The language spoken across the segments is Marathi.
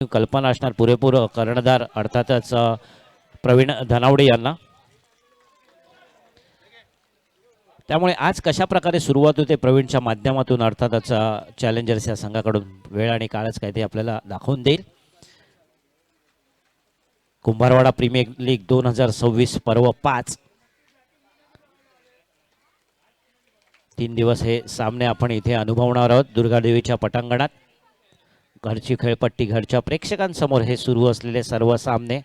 कल्पना असणार पुरेपूर कर्णधार अर्थातच प्रवीण धनावडे यांना. त्यामुळे आज कशा प्रकारे सुरुवात होते प्रवीणच्या माध्यमातून अर्थातच चॅलेंजर्स या संघाकडून वेळ आणि काळच काय ते आपल्याला दाखवून देईल. कुंभारवाडा प्रीमियर लीग 2026 पर्व 5. 3 दिवस हे सामने आपण इथे अनुभवणार आहोत दुर्गादेवीच्या पटांगणात. घरची खेळपट्टी घरच्या प्रेक्षकांसमोर हे सुरू असलेले सर्व सामने.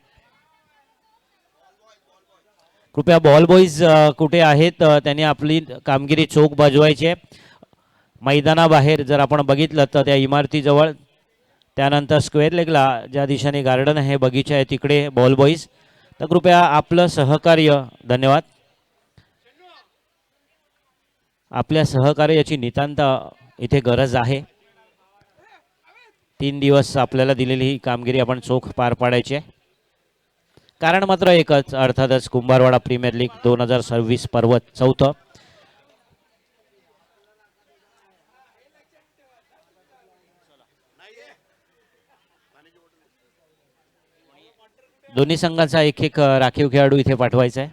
कृपया बॉल बॉईज कुठे आहेत त्यांनी आपली कामगिरी चोख बजवायची आहे. मैदानाबाहेर जर आपण बघितलं तर त्या इमारतीजवळ त्यानंतर स्क्वेअर लेगला ज्या दिशेने गार्डन आहे बगीचा आहे तिकडे बॉल बॉईज. तर कृपया आपलं सहकार्य. धन्यवाद. आपल्या सहकार्याची नितांत इथे गरज आहे. 3 दिवस आपल्याला दिलेली ही कामगिरी आपण चोख पार पाडायची आहे. कारण मात्र एकच अर्थातच कुंभारवाडा प्रीमियर लीग 2026 पर्व 4. दोन्ही संघाचा एक एक राखीव खेळाडू इथे पाठवायचा आहे.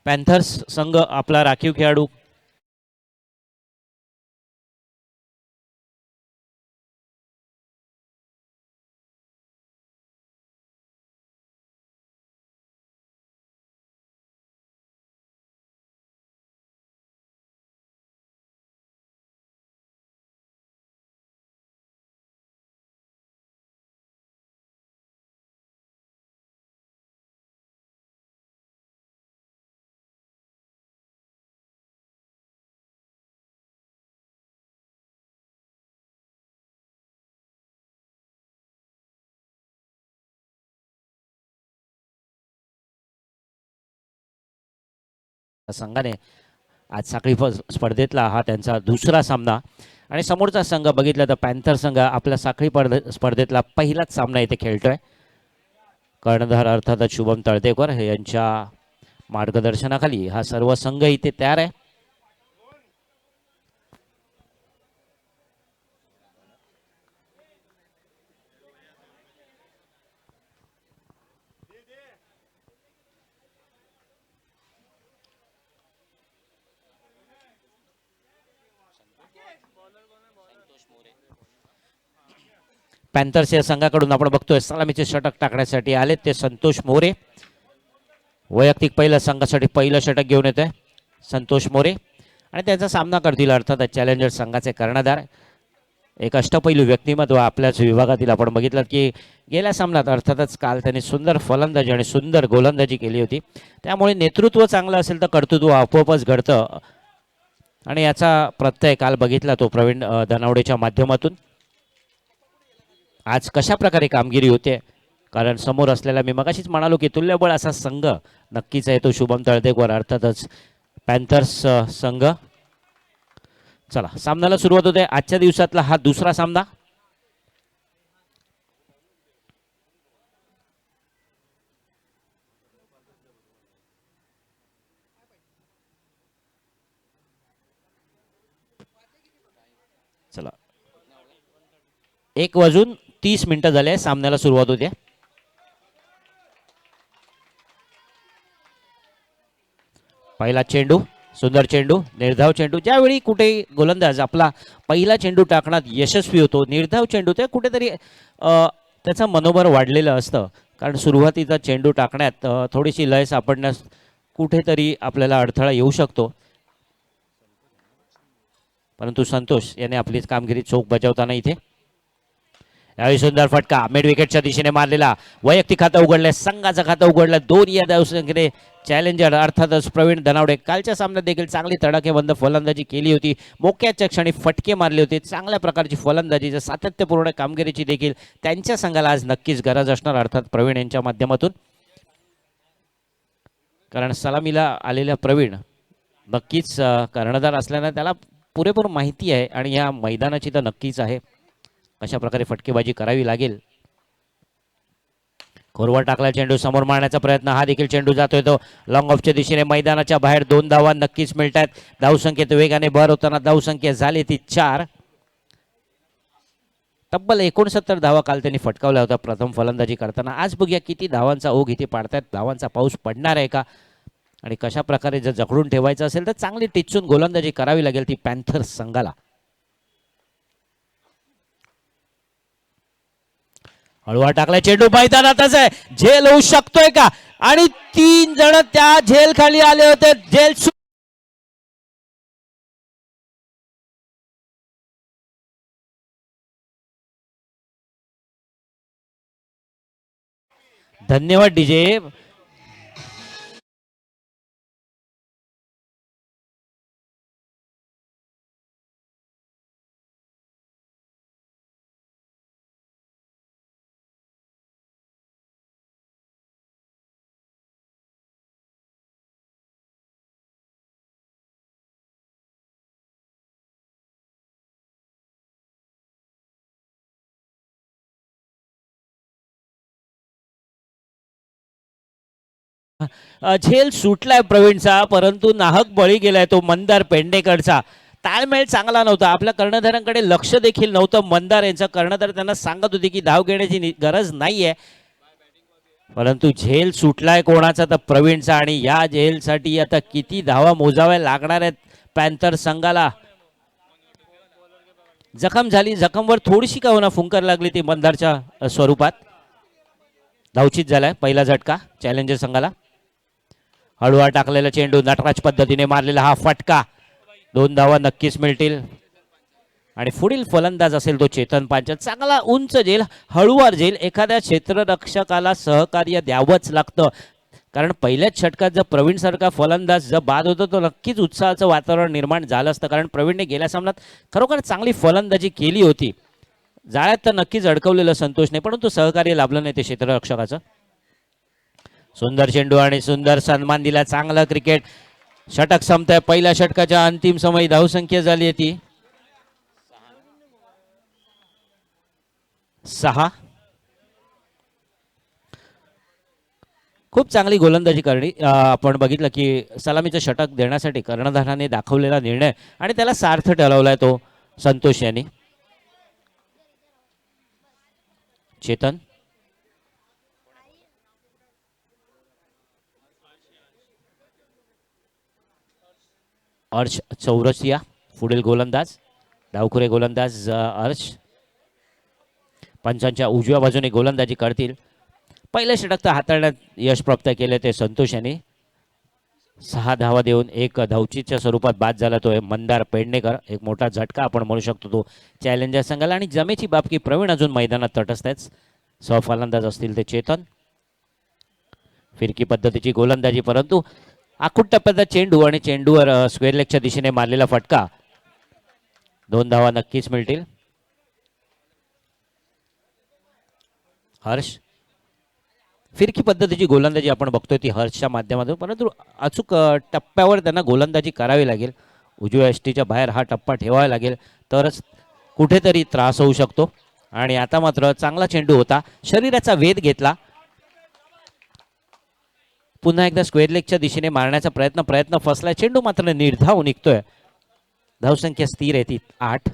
पॅन्थर्स संघ आपला राखीव खेळाडू संघाने आज साखळी स्पर्धेतला हा त्यांचा दुसरा सामना. आणि समोरचा संघ बघितला तर पॅन्थर संघ आपल्या साखळी स्पर्धेतला पहिलाच सामना इथे खेळतोय. कर्णधार अर्थातच शुभम तळतेकर हे यांच्या मार्गदर्शनाखाली हा सर्व संघ इथे तयार आहे. पॅन्थर्स या संघाकडून आपण बघतोय सलामीचे षटक टाकण्यासाठी आले ते संतोष मोरे. वैयक्तिक पहिल्या संघासाठी पहिलं षटक घेऊन येत आहे संतोष मोरे. आणि त्यांचा सामना करतील अर्थातच चॅलेंजर संघाचे कर्णधार एक अष्टपैलू व्यक्तिमत्व आपल्याच विभागातील. आपण बघितलं की गेल्या सामन्यात अर्थातच काल त्यांनी सुंदर फलंदाजी आणि सुंदर गोलंदाजी केली होती. त्यामुळे नेतृत्व चांगलं असेल तर कर्तृत्व आपोआपच घडतं. आणि याचा प्रत्यय काल बघितला तो प्रवीण धनावडेच्या माध्यमातून. आज कशा प्रकारे कामगिरी होते कारण समोर असलेला मी मगाशीच म्हणालो की तुल्यबळ असा संघ नक्कीच आहे तो शुभम तळतेकर अर्थातच पॅन्थर्स संघ. चला सामन्याला सुरुवात होते. आजच्या दिवसातला हा दुसरा सामना. चला 1:30 झाले सामन्याला सुरुवात होते. पहिला चेंडू सुंदर चेंडू निर्धाव चेंडू. ज्यावेळी कुठे गोलंदाज आपला पहिला चेंडू टाकण्यात यशस्वी होतो निर्धाव चेंडू ते कुठेतरी त्याचं मनोबल वाढलेलं असतं. कारण सुरुवातीचा चेंडू टाकण्यात थोडीशी लय सापडण्यास कुठेतरी आपल्याला अडथळा येऊ शकतो. परंतु संतोष याने आपली कामगिरी चोख बजावताना इथे यावेळी सुंदर फटका मिड विकेटच्या दिशेने मारलेला. वैयक्तिक खातं उघडलंय संघाचं खातं उघडलं. 2 या धावसंख्येने चॅलेंजर अर्थातच प्रवीण धनावडे. कालच्या सामन्यात देखील चांगली तडाखेबंद फलंदाजी केली होती. मोक्याच्या क्षणी फटके मारले होते. चांगल्या प्रकारची फलंदाजीच्या सातत्यपूर्ण कामगिरीची देखील त्यांच्या संघाला आज नक्कीच गरज असणार अर्थात प्रवीण यांच्या माध्यमातून. कारण सलामीला आलेल्या प्रवीण नक्कीच कर्णधार असल्यानं त्याला पुरेपूर माहिती आहे आणि या मैदानाची तर नक्कीच आहे कशा प्रकारे फटकेबाजी करावी लागेल. खोरवा टाकला चेंडू समोर मारण्याचा प्रयत्न, हा देखील चेंडू जातोय तो लॉंग ऑफच्या दिशेने, मैदानाच्या बाहेर 2 धावा नक्कीच मिळत आहेत. धावसंख्येत वेगाने भर होताना धावसंख्या झाली ती 4. तब्बल 69 धावा काल त्यांनी फटकावल्या होत्या प्रथम फलंदाजी करताना. आज बघूया किती धावांचा ओघ इथे पाडतायत, धावांचा पाऊस पडणार आहे का आणि कशा प्रकारे जर जखडून ठेवायचं असेल तर चांगली टिचून गोलंदाजी करावी लागेल ती पॅन्थर्स संघाला. हळवा टाकलाय चेंडू मैदानातच आहे, झेल होऊ शकतोय का आणि 3 जण त्या झेल खाली आले होते. झेल धन्यवाद डीजे. झेल सुटलाय प्रवीणचा, परंतु नाहक बळी गेलाय तो मंदार पेंडेकरचा. ताळमेळ चांगला नव्हता, आपल्या कर्णधारांकडे लक्ष देखील नव्हतं. मंदार यांचा कर्णधार त्यांना सांगत होते की धाव घेण्याची गरज नाहीये, परंतु झेल सुटलाय कोणाचा तर प्रवीणचा. आणि या झेलसाठी आता किती धावा मोजाव्या लागणार आहेत पॅन्थर संघाला. जखम झाली, जखमवर थोडीशी का होना फुंकर लागली ती मंदारच्या स्वरूपात. धावचीत झालाय पहिला झटका चॅलेंजर संघाला. हळूहळू टाकलेला चेंडू, नटराज पद्धतीने मारलेला हा फटका, 2 धावा नक्कीच मिळतील. आणि पुढील फलंदाज असेल तो चेतन पांचाळ. चांगला उंच झेल, हळूवार झेल, एखाद्या क्षेत्ररक्षकाला सहकार्य द्यावंच लागतं, कारण पहिल्याच षटकात जर प्रवीण सारखा फलंदाज जर बाद होतो तर नक्कीच उत्साहाचं वातावरण निर्माण झालं असतं. कारण प्रवीणने गेल्या सामन्यात खरोखर चांगली फलंदाजी केली होती, जाळ्यात तर नक्कीच अडकवलेलं संतोषने, परंतु सहकार्य लाभलं नाही ते क्षेत्ररक्षकाचं. सुंदर चेंडू आणि सुंदर सन्मान दिला, चांगलं क्रिकेट. षटक संपतंय, पहिल्या षटकाच्या अंतिम समयी धावसंख्या झाली आहे ती 6. खूप चांगली गोलंदाजी करणी आपण बघितलं की सलामीचं षटक देण्यासाठी कर्णधाराने दाखवलेला निर्णय आणि त्याला सार्थ ठरवलाय तो संतोष यांनी. चेतन, अर्श चौरसिया पुढील गोलंदाज, डावखुरे गोलंदाज अर्श. पंचांच्या उजव्या बाजूने गोलंदाजी करतील. पहिलं षटक तर हाताळण्यात यश प्राप्त केले ते संतोष यांनी. 6 धावा देऊन एक धावचीच्या स्वरूपात बाद झाला तो मंदार पेडणेकर. एक मोठा झटका आपण म्हणू शकतो तो चॅलेंजर संघाला. आणि जमेची बाब की प्रवीण अजून मैदानात तटस्थ आहेत. सहफलंदाज असतील ते चेतन. फिरकी पद्धतीची गोलंदाजी, परंतु आखूट टप्प्याचा चेंडू आणि चेंडूवर स्क्वेअर लेगच्या दिशेने मारलेला फटका. 2 धावा नक्कीच मिळतील. हर्ष, फिरकी पद्धतीची गोलंदाजी आपण बघतोय ती हर्षच्या माध्यमातून, परंतु अचूक टप्प्यावर त्यांना गोलंदाजी करावी लागेल. उजव्या यष्टीच्या बाहेर हा टप्पा ठेवावा लागेल, तरच कुठेतरी त्रास होऊ शकतो. आणि आता मात्र चांगला चेंडू होता, शरीराचा वेध घेतला. पुन्हा एकदा स्क्वेअर लेगच्या दिशेने मारण्याचा प्रयत्न फसलाय. चेंडू मात्र निर्धाव निघतोय. धावसंख्या स्थिर आहे ती 8.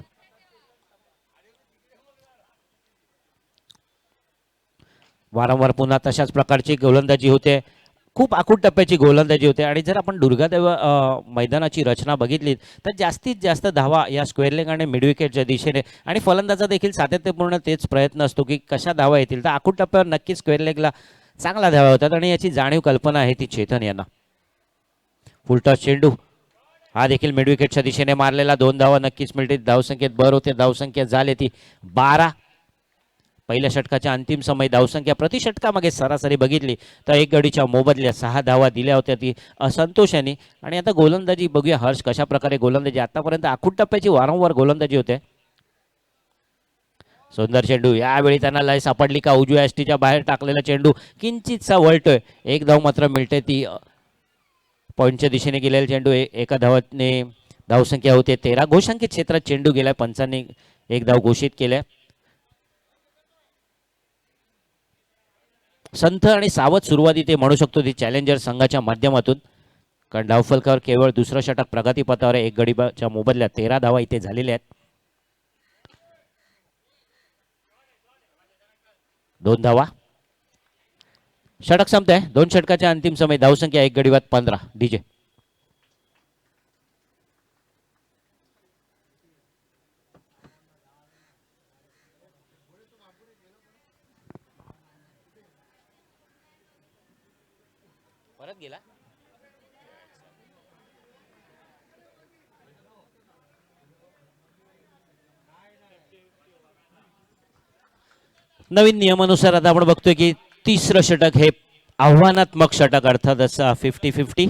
वारंवार पुन्हा तशाच प्रकारची गोलंदाजी होते, खूप आखूट टप्प्याची गोलंदाजी होते. आणि जर आपण दुर्गादेव मैदानाची रचना बघितली तर जास्तीत जास्त धावा या स्क्वेअर लेग आणि मिड विकेटच्या दिशेने, आणि फलंदाजा देखील सातत्यपूर्ण तेच प्रयत्न असतो की कशा धावा येतील. तर आखूट टप्प्यावर नक्कीच स्क्वेअर लेगला चांगला धावा होतात आणि याची जाणीव कल्पना आहे ती चेतन यांना. फुलटॉस चेंडू, हा देखील मिड विकेटच्या दिशेने मारलेला. 2 धावा नक्कीच मिळतील. धावसंख्येत भर होते, धावसंख्या झाली ती 12. पहिल्या षटकाच्या अंतिम समय धावसंख्या प्रति षटकामागे सरासरी बघितली तर एक गडीच्या मोबदल्या 6 धावा दिल्या होत्या ती असंतोष यांनी. आणि आता गोलंदाजी बघूया हर्ष कशा प्रकारे गोलंदाजी, आतापर्यंत आखूट टप्प्याची वारंवार गोलंदाजी होते. सुंदर चेंडू, यावेळी त्यांना लय सापडली का, उजव्या यष्टीच्या बाहेर टाकलेला चेंडू किंचितसा वळतोय. एक धाव मात्र मिळते ती पॉईंटच्या दिशेने गेलेला चेंडू. एका धावाने धावसंख्या होते 13. घोषांकित क्षेत्रात चेंडू गेलाय, पंचांनी एक धाव घोषित केल्या. संथ आणि सावध सुरुवात इथे म्हणू शकतो ती चॅलेंजर संघाच्या माध्यमातून, कारण धावफलकावर केवळ दुसरं षटक प्रगतीपथावर आहे. एक गडीच्या मोबदल्यात 13 धावा इथे झालेल्या आहेत. 2 धावा. षटक संपत आहे. 2 षटकाच्या अंतिम समय. धावसंख्या 1 गडी बाद 15. डीजे परत गेला. नवीन नियमानुसार आता आपण बघतोय की तिसरं षटक हे आव्हानात्मक षटक, अर्थात असं 50-50.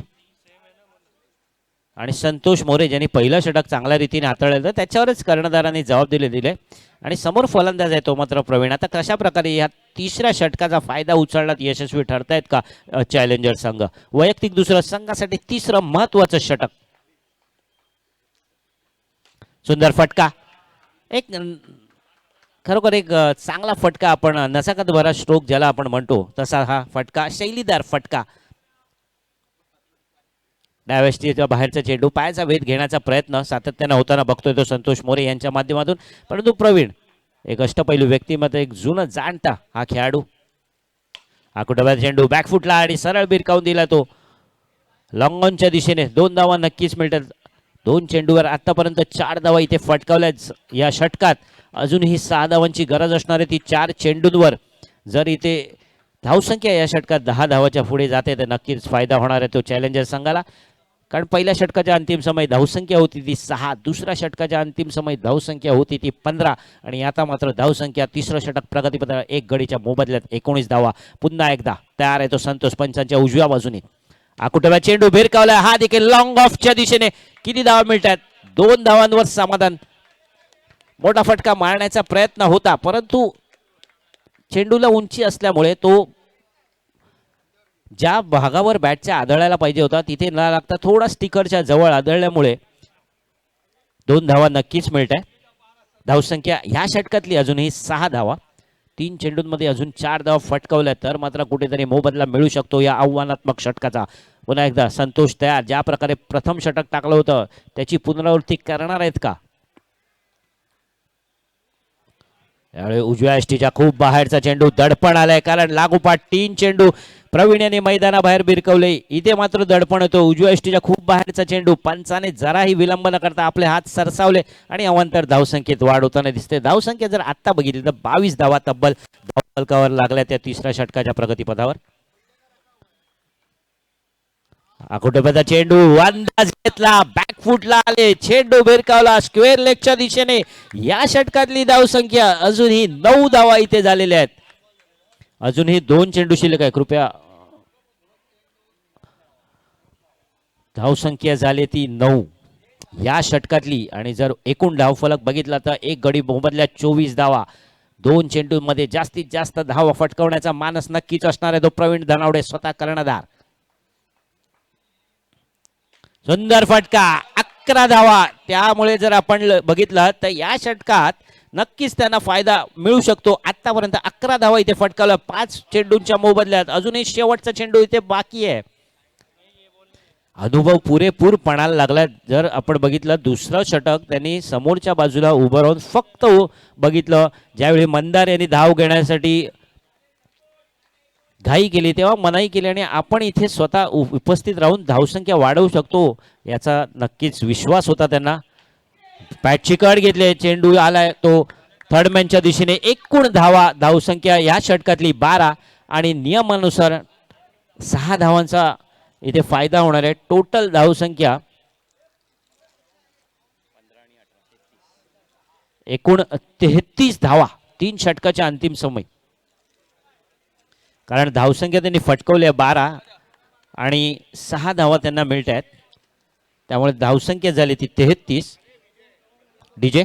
आणि संतोष मोरे ज्यांनी पहिलं षटक चांगल्या रीतीने हाताळलं त्याच्यावरच कर्णधारांनी जबाब दिले आणि समोर फलंदाज आहे तो मात्र प्रवीण. आता कशा प्रकारे या तिसऱ्या षटकाचा फायदा उचलण्यात यशस्वी ठरतायत का चॅलेंजर संघ. वैयक्तिक दुसरं, संघासाठी तिसरं महत्वाचं षटक. सुंदर फटका. एक खरोखर एक चांगला फटका, आपण नसाकत भरा स्ट्रोक ज्याला आपण म्हणतो तसा हा फटका, शैलीदार फटका. डाव्या बाहेरचा चेंडू, पायाचा वेध घेण्याचा प्रयत्न सातत्यानं होताना बघतोय तो संतोष मोरे यांच्या माध्यमातून. परंतु प्रवीण एक अष्टपैलू व्यक्तिमत्व, एक जुनं जाणता हा खेळाडू. आकुटोब्याचा चेंडू बॅकफुटला आणि सरळ बिरकावून दिला तो लॉंगॉनच्या दिशेने. 2 धावा नक्कीच मिळतात. 2 चेंडूवर आतापर्यंत 4 धावा इथे फटकावल्या या षटकात. अजूनही 6 धावांची गरज असणार आहे ती 4 चेंडूंवर. जर इथे धावसंख्या या षटकात 10 धावाच्या पुढे जाते तर नक्कीच फायदा होणार आहे तो चॅलेंजर संघाला. कारण पहिल्या षटकाच्या अंतिम समय धावसंख्या होती ती 6, दुसऱ्या षटकाच्या अंतिम समय धावसंख्या होती ती 15 आणि आता मात्र धावसंख्या तिसरं षटक प्रगतीपथावर 1 गडीच्या मोबदल्यात 19 धावा. पुन्हा एकदा तयार आहे तो संतोष पंचांच्या उजव्या बाजूने. आकुटोबा चेंडू भिरकावला, हा देखील लॉंग ऑफच्या दिशेने. किती धावा मिळतात? 2 धावांवर समाधान. मोठा फटका मारण्याचा प्रयत्न होता परंतु चेंडूला उंची असल्यामुळे तो ज्या भागावर बॅटच्या आदळायला पाहिजे होता तिथे न लागता थोडा स्टिकरच्या जवळ आदळल्यामुळे 2 धावा नक्कीच मिळत आहे. धावसंख्या ह्या षटकातली अजूनही 6 धावा. 3 चेंडूंमध्ये अजून 4 धावा फटकावल्या तर मात्र कुठेतरी मोबदला मिळू शकतो या आव्हानात्मक षटकाचा. पुन्हा एकदा संतोष तयार. ज्या प्रकारे प्रथम षटक टाकलं होतं त्याची पुनरावृत्ती करणार आहेत का? यावेळी उजव्या एसटीच्या खूप बाहेरचा चेंडू, दडपण आलाय कारण लागोपाठ 3 चेंडू प्रवीण यांनी मैदानाबाहेर बिरकवले. इथे मात्र दडपण होतो. उजव्या एसटीच्या खूप बाहेरचा चेंडू, पंचाने जराही विलंब न करता आपले हात सरसावले आणि अवांतर धावसंख्येत वाढ होताना दिसते. धावसंख्या जर आता बघितली तर 22 धावा तब्बल धावफलकावर लागल्या त्या तिसऱ्या षटकाच्या प्रगतीपथावर. आकुटोब्याचा चेंडू अंदाज घेतला, बॅकफुटला आले, चेंडू भिरकावला स्क्वेअर लेगच्या दिशेने. या षटकातली धावसंख्या अजूनही 9 धावा इथे झालेल्या आहेत. अजूनही 2 चेंडू शिल्लक आहे. कृपया, धावसंख्या झाली ती 9 या षटकातली. आणि जर एकूण धावफलक बघितला तर 1 गडी मोबदल्यात 24 धावा. 2 चेंडूंमध्ये जास्तीत जास्त धावा फटकावण्याचा मानस नक्कीच असणार आहे तो प्रवीण धनावडे, स्वतः कर्णधार. सुंदर फटका, 11 धावा. त्यामुळे जर आपण बघितलं तर या षटकात नक्कीच त्यांना फायदा मिळू शकतो. आतापर्यंत 11 धावा इथे फटकावल्या 5 चेंडूंच्या मोबदल्यात. अजूनही शेवटचा चेंडू इथे बाकी आहे. अनुभव पुरेपूर पणाला लागला. जर आपण बघितलं दुसरं षटक त्यांनी समोरच्या बाजूला उभं राहून फक्त बघितलं, ज्यावेळी मंदार यांनी धाव घेण्यासाठी घाई केली तेव्हा मनाई केली आणि आपण इथे स्वतः उपस्थित राहून धावसंख्या वाढवू शकतो याचा नक्कीच विश्वास होता त्यांना. पॅटची कड घेतले, चेंडू आलाय तो थर्डमॅनच्या दिशेने. एकूण धावसंख्या या षटकातली 12 आणि नियमानुसार 6 धावांचा इथे फायदा होणार आहे. टोटल धावसंख्या एकूण 33 धावा 3 षटकाच्या अंतिम समय. कारण धावसंख्या त्यांनी फटकवली 12 आणि 6 धावा त्यांना मिळत आहेत. त्यामुळे धावसंख्या झाली ती 33. डीजे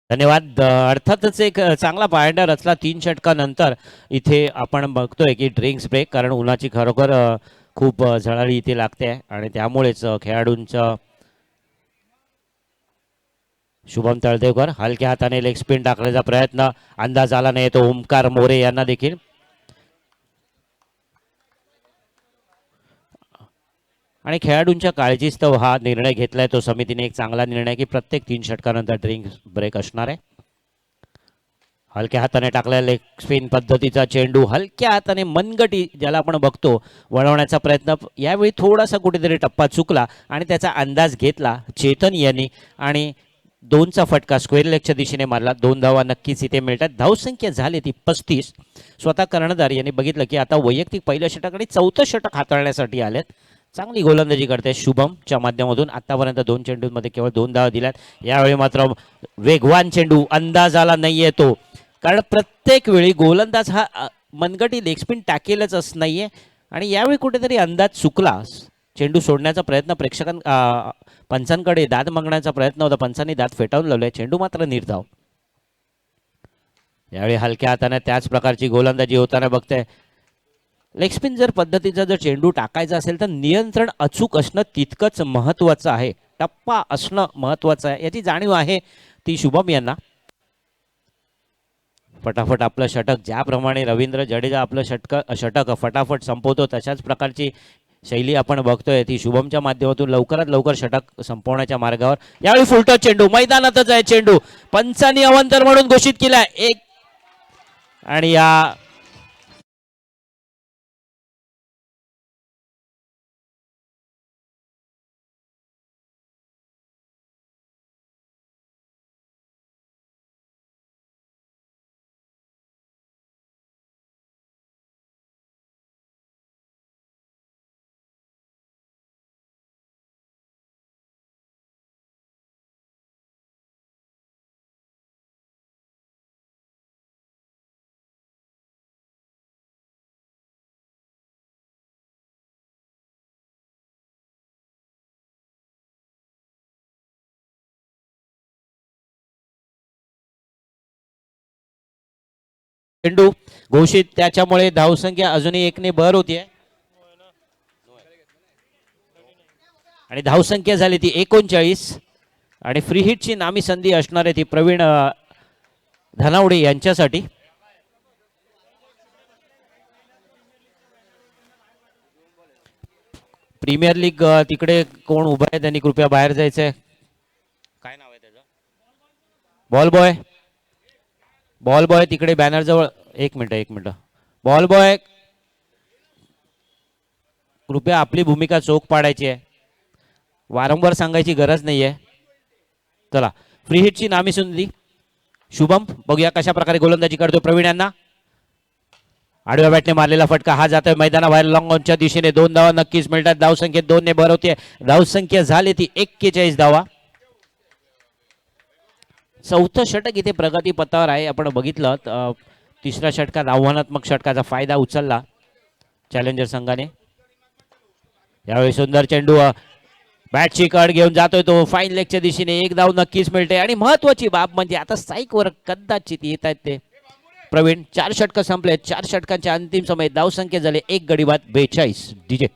धन्यवाद. अर्थातच एक चांगला पायंडा रचला 3 षटकानंतर. इथे आपण बघतोय की ड्रिंक्स ब्रेक, कारण उन्हाची खरोखर खूप झळाळी इथे लागते आणि त्यामुळेच खेळाडूंचं शुभम तळदेवकर हलक्या हाताने लेग स्पिन टाकण्याचा प्रयत्न, अंदाज आला नाही तो ओमकार मोरे यांना देखील. आणि खेळाडूंच्या काळजीस्तव हा निर्णय घेतलाय तो समितीने, एक चांगला निर्णय की प्रत्येक 3 षटकानंतर ड्रिंक ब्रेक असणार आहे. हलक्या हाताने टाकलेला लेग स्पिन पद्धतीचा चेंडू हलक्या हाताने मनगटी ज्याला आपण बघतो वळवण्याचा प्रयत्न, यावेळी थोडासा कुठेतरी टप्पा चुकला आणि त्याचा अंदाज घेतला चेतन यांनी आणि 2चा फटका स्क्वेअर लेगच्या दिशेने मारला. 2 धावा नक्कीच इथे मिळतात. धावसंख्या झाली ती 35. स्वतः कर्णधार यांनी बघितलं की आता वैयक्तिक पहिल्या षटक आणि 4थं षटक हाताळण्यासाठी आलेत. चांगली गोलंदाजी करते शुभमच्या माध्यमातून. आतापर्यंत 2 चेंडूंमध्ये केवळ 2 धावा दिल्यात. यावेळी मात्र वेगवान चेंडू, अंदाजाला नाही येतो, कारण प्रत्येक वेळी गोलंदाज हा मनगटी लेग स्पिन टाकेलच नाहीये आणि यावेळी कुठेतरी अंदाज चुकला. चेंडू सोडण्याचा प्रयत्न पंचांकडे दाद मागण्याचा प्रयत्न होता, पंचांनी दाद फेटाळून लावले, चेंडू मात्र निर्धाव. यावेळी हलक्या हाताने त्याच प्रकारची गोलंदाजी होताना बघते. लेग स्पिन जर पद्धतीचा जर चेंडू टाकायचा असेल तर नियंत्रण अचूक असणं तितकंच महत्त्वाचं आहे, टप्पा असणं महत्त्वाचं आहे, याची जाणीव आहे ती शुभम यांना. फटाफट आपलं षटक, ज्याप्रमाणे रवींद्र जडेजा आपलं षटक फटाफट संपवतो तशाच प्रकारची शैली आपण बघतोय ती शुभमच्या माध्यमातून लवकरात लवकर षटक संपवण्याच्या मार्गावर. यावेळी फुलटॉस चेंडू, मैदानातच आहे चेंडू, पंचांनी अवंतर म्हणून घोषित केलाय एक. आणि या चेंडू घोषित, त्याच्यामुळे धावसंख्या अजूनही 1ने भर होतीये आणि धावसंख्या झाली ती 39. आणि फ्री हिटची नामी संधी असणार आहे ती प्रवीण धनावडे यांच्यासाठी. प्रीमियर लीग तिकडे कोण उभा आहे त्यांनी कृपया बाहेर जायचंय. काय नाव आहे त्याचं? बॉल बॉय तिकडे बॅनर जवळ. एक मिनिट बॉल बॉय, कृपया आपली भूमिका चोख पाडायची आहे, वारंवार सांगायची गरज नाहीये. चला, फ्री हिटची नामी संधी शुभम, बघूया कशा प्रकारे गोलंदाजी करतो प्रवीण यांना. आडव्या बॅटने मारलेला फटका हा जातोय मैदानाबाहेर लॉंग ऑनच्या दिशेने. 2 धावा नक्कीच मिळतात. धावसंख्येत 2ने भर होते. धावसंख्या झाली ती 41 धावा. 4थं षटक इथे प्रगतीपथावर आहे. आपण बघितलं 3ऱ्या षटकात आव्हानात्मक षटकाचा फायदा उचलला चॅलेंजर संघाने. यावेळी सुंदर चेंडू, बॅटची कड घेऊन जातोय तो फाईन लेगच्या दिशेने. 1 धाव नक्कीच मिळते आणि महत्वाची बाब म्हणजे आता स्ट्राईकवर कदाचित येत आहेत ते प्रवीण. 4 षटक संपले. 4 षटकांच्या अंतिम समय धावसंख्या झाले 1 गडी बाद 42. डीजे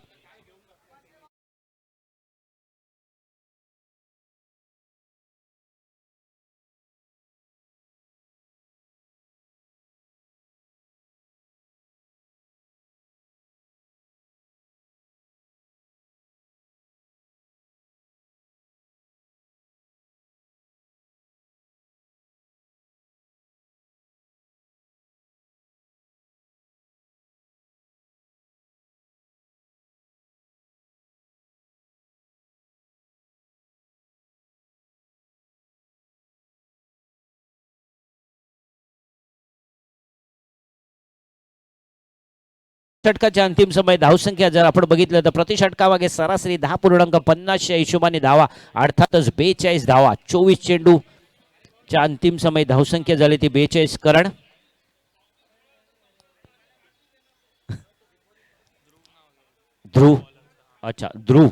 षटकाच्या अंतिम समय धावसंख्या जर आपण बघितलं तर प्रति षटकामागे सरासरी 10.50च्या हिशोबाने धावा, अर्थातच 42 धावा. 24 चेंडू च्या अंतिम समय धावसंख्या झाली ती 42. करण ध्रुव, अच्छा ध्रुव,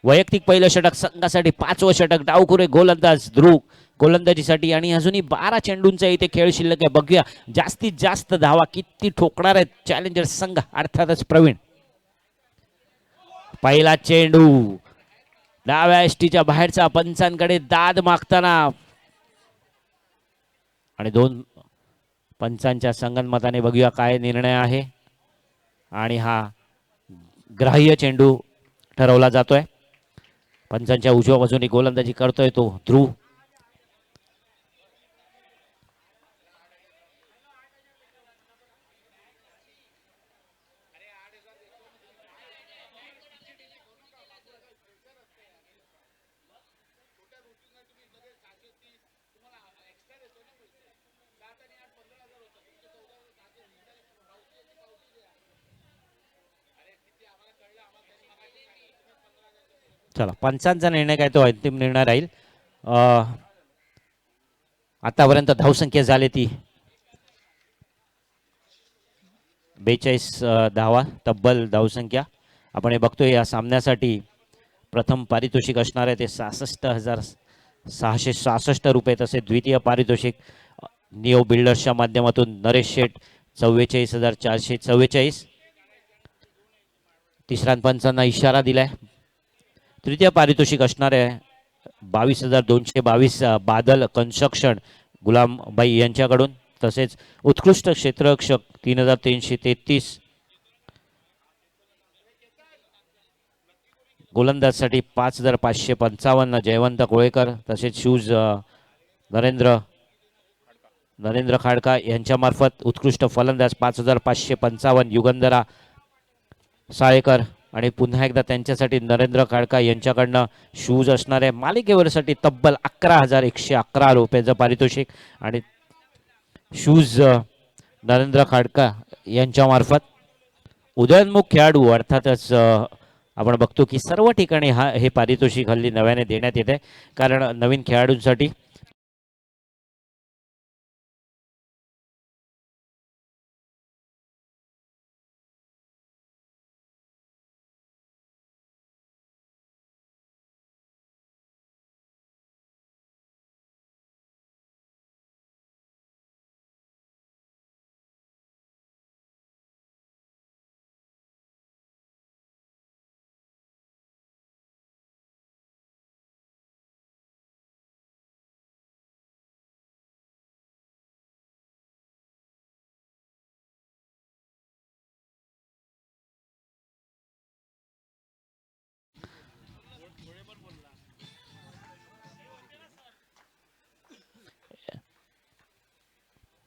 वैयक्तिक पहिलं षटक संघासाठी 5वं षटक. डावखुरे गोलंदाज ध्रुव गोलंदाजीसाठी आणि अजूनही 12 चेंडूंचा इथे खेळ शिल्लक आहे. बघूया जास्तीत जास्त धावा किती ठोकणार आहेत चॅलेंजर संघ, अर्थातच प्रवीण. पहिला चेंडू डाव्या एसटीच्या बाहेरचा, पंचांकडे दाद मागताना आणि दोन पंचांच्या संगनमताने बघूया काय निर्णय आहे. आणि हा ग्राह्य चेंडू ठरवला जातोय. पंचांच्या उजव्या बाजूने गोलंदाजी करतोय तो ध्रुव. चला, पंचांचा निर्णय काय तो अंतिम निर्णय राहील. आतापर्यंत धावसंख्या झाली ती 42 धावा तब्बल धावसंख्या. आपण हे बघतोय या सामन्यासाठी प्रथम पारितोषिक असणार आहे ते 66,666 रुपये. तसे द्वितीय पारितोषिक नियो बिल्डर्सच्या माध्यमातून नरेश शेठ 44,444. तिसऱ्या पंचांना इशारा दिलाय. तृतीय पारितोषिक असणार आहे 22,222 बादल कन्स्ट्रक्शन गुलामबाई यांच्याकडून. तसेच उत्कृष्ट क्षेत्ररक्षक 3,333. गोलंदाजसाठी 5,555 जयवंत कोळेकर. तसेच शूज नरेंद्र खाडका यांच्यामार्फत. उत्कृष्ट फलंदाज 5,555 युगंधरा साळेकर. आणि पुन्हा एकदा त्यांच्यासाठी नरेंद्र खाडका यांच्याकडनं शूज असणार आहे. मालिकेवरसाठी तब्बल 11,111 रुपयाचं पारितोषिक आणि शूज नरेंद्र खाडका यांच्यामार्फत. उदयोन्मुख खेळाडू अर्थातच आपण बघतो की सर्व ठिकाणी हे पारितोषिक हल्ली नव्याने देण्यात येते, कारण नवीन खेळाडूंसाठी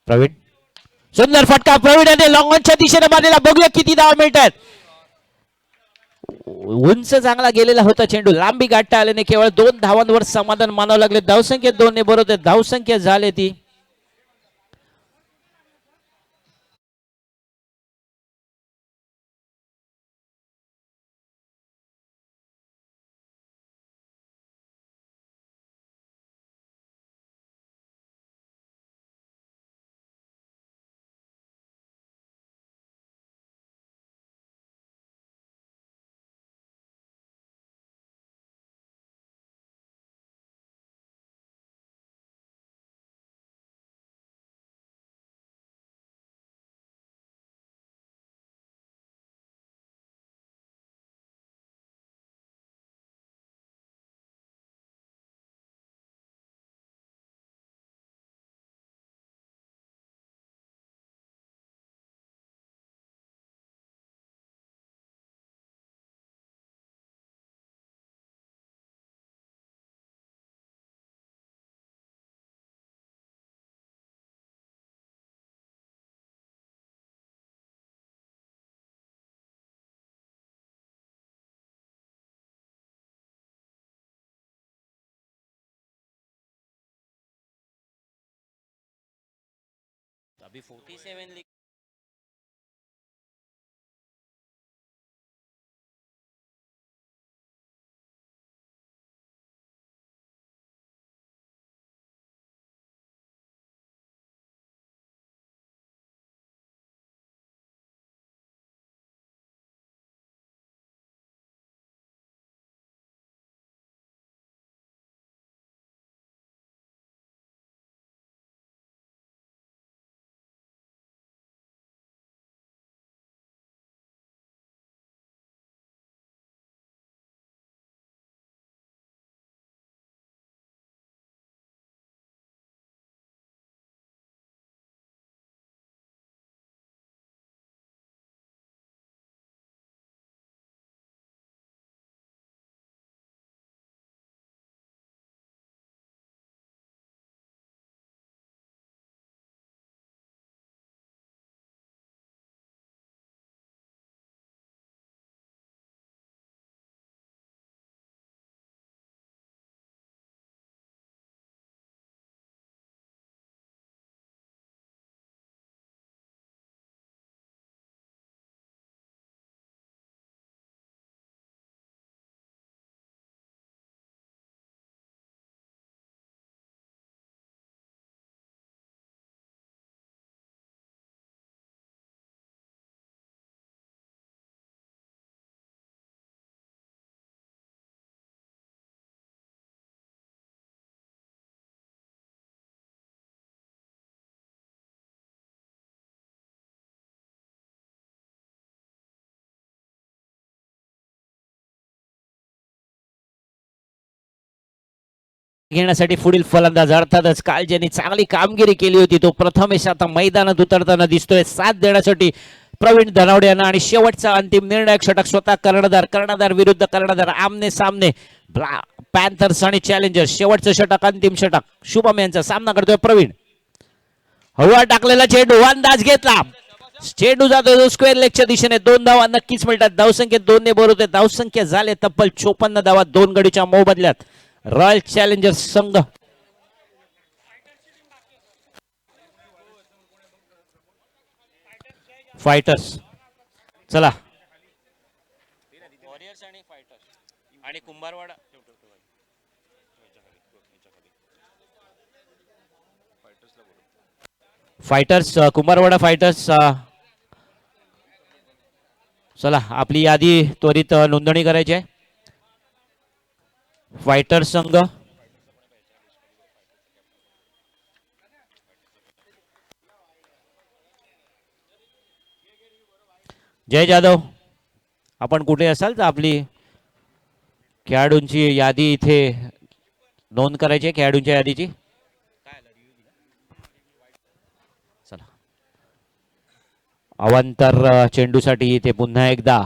प्रवीण सुंदर फटका प्रवीण आणि लॉंगॉनच्या दिशेने मारलेला. बघूया किती धावा मिळतात. उंच चांगला गेलेला होता चेंडू, लांबी गाठता आल्याने केवळ 2 धावांवर समाधान मानावं लागले. धावसंख्येत 2 ने बरोबर धावसंख्या झाली ती अभी 47 घेण्यासाठी पुढील फलंदाज अर्थातच काल ज्यांनी चांगली कामगिरी केली होती तो प्रथमेश आता मैदानात उतरताना दिसतोय साथ देण्यासाठी प्रवीण धनावडे यांना आणि शेवटचा अंतिम निर्णायक षटक स्वतः कर्णधार विरुद्ध कर्णधार आमने सामने पॅन्थर्स आणि चॅलेंजर्स शेवटचं षटक अंतिम षटक शुभम यांचा सामना करतोय प्रवीण हवा टाकलेला चेंडू अंदाज घेतला चेंडू जातो स्क्वेअर लेगच्या दिशेने 2 धावा नक्कीच मिळतात धावसंख्येत 2 ने बरोबर धावसंख्या झाले तब्बल 54 धावा 2 गडीच्या मोबदल्यात रॉयल चॅलेंजर्स संघ फायटर्स चला वॉरियर्स आणि फायटर्स आणि कुंभारवाडा फायटर्स कुंभारवाडा फायटर्स चला आपली यादी त्वरित नोंदणी करायची आहे फायटर्स संघ जय जाधव आपण कुठे असाल तर आपली खेळाडूंची यादी इथे नोंद करायची आहे खेळाडूंच्या यादीची चला अवांतर चेंडूसाठी इथे पुन्हा एकदा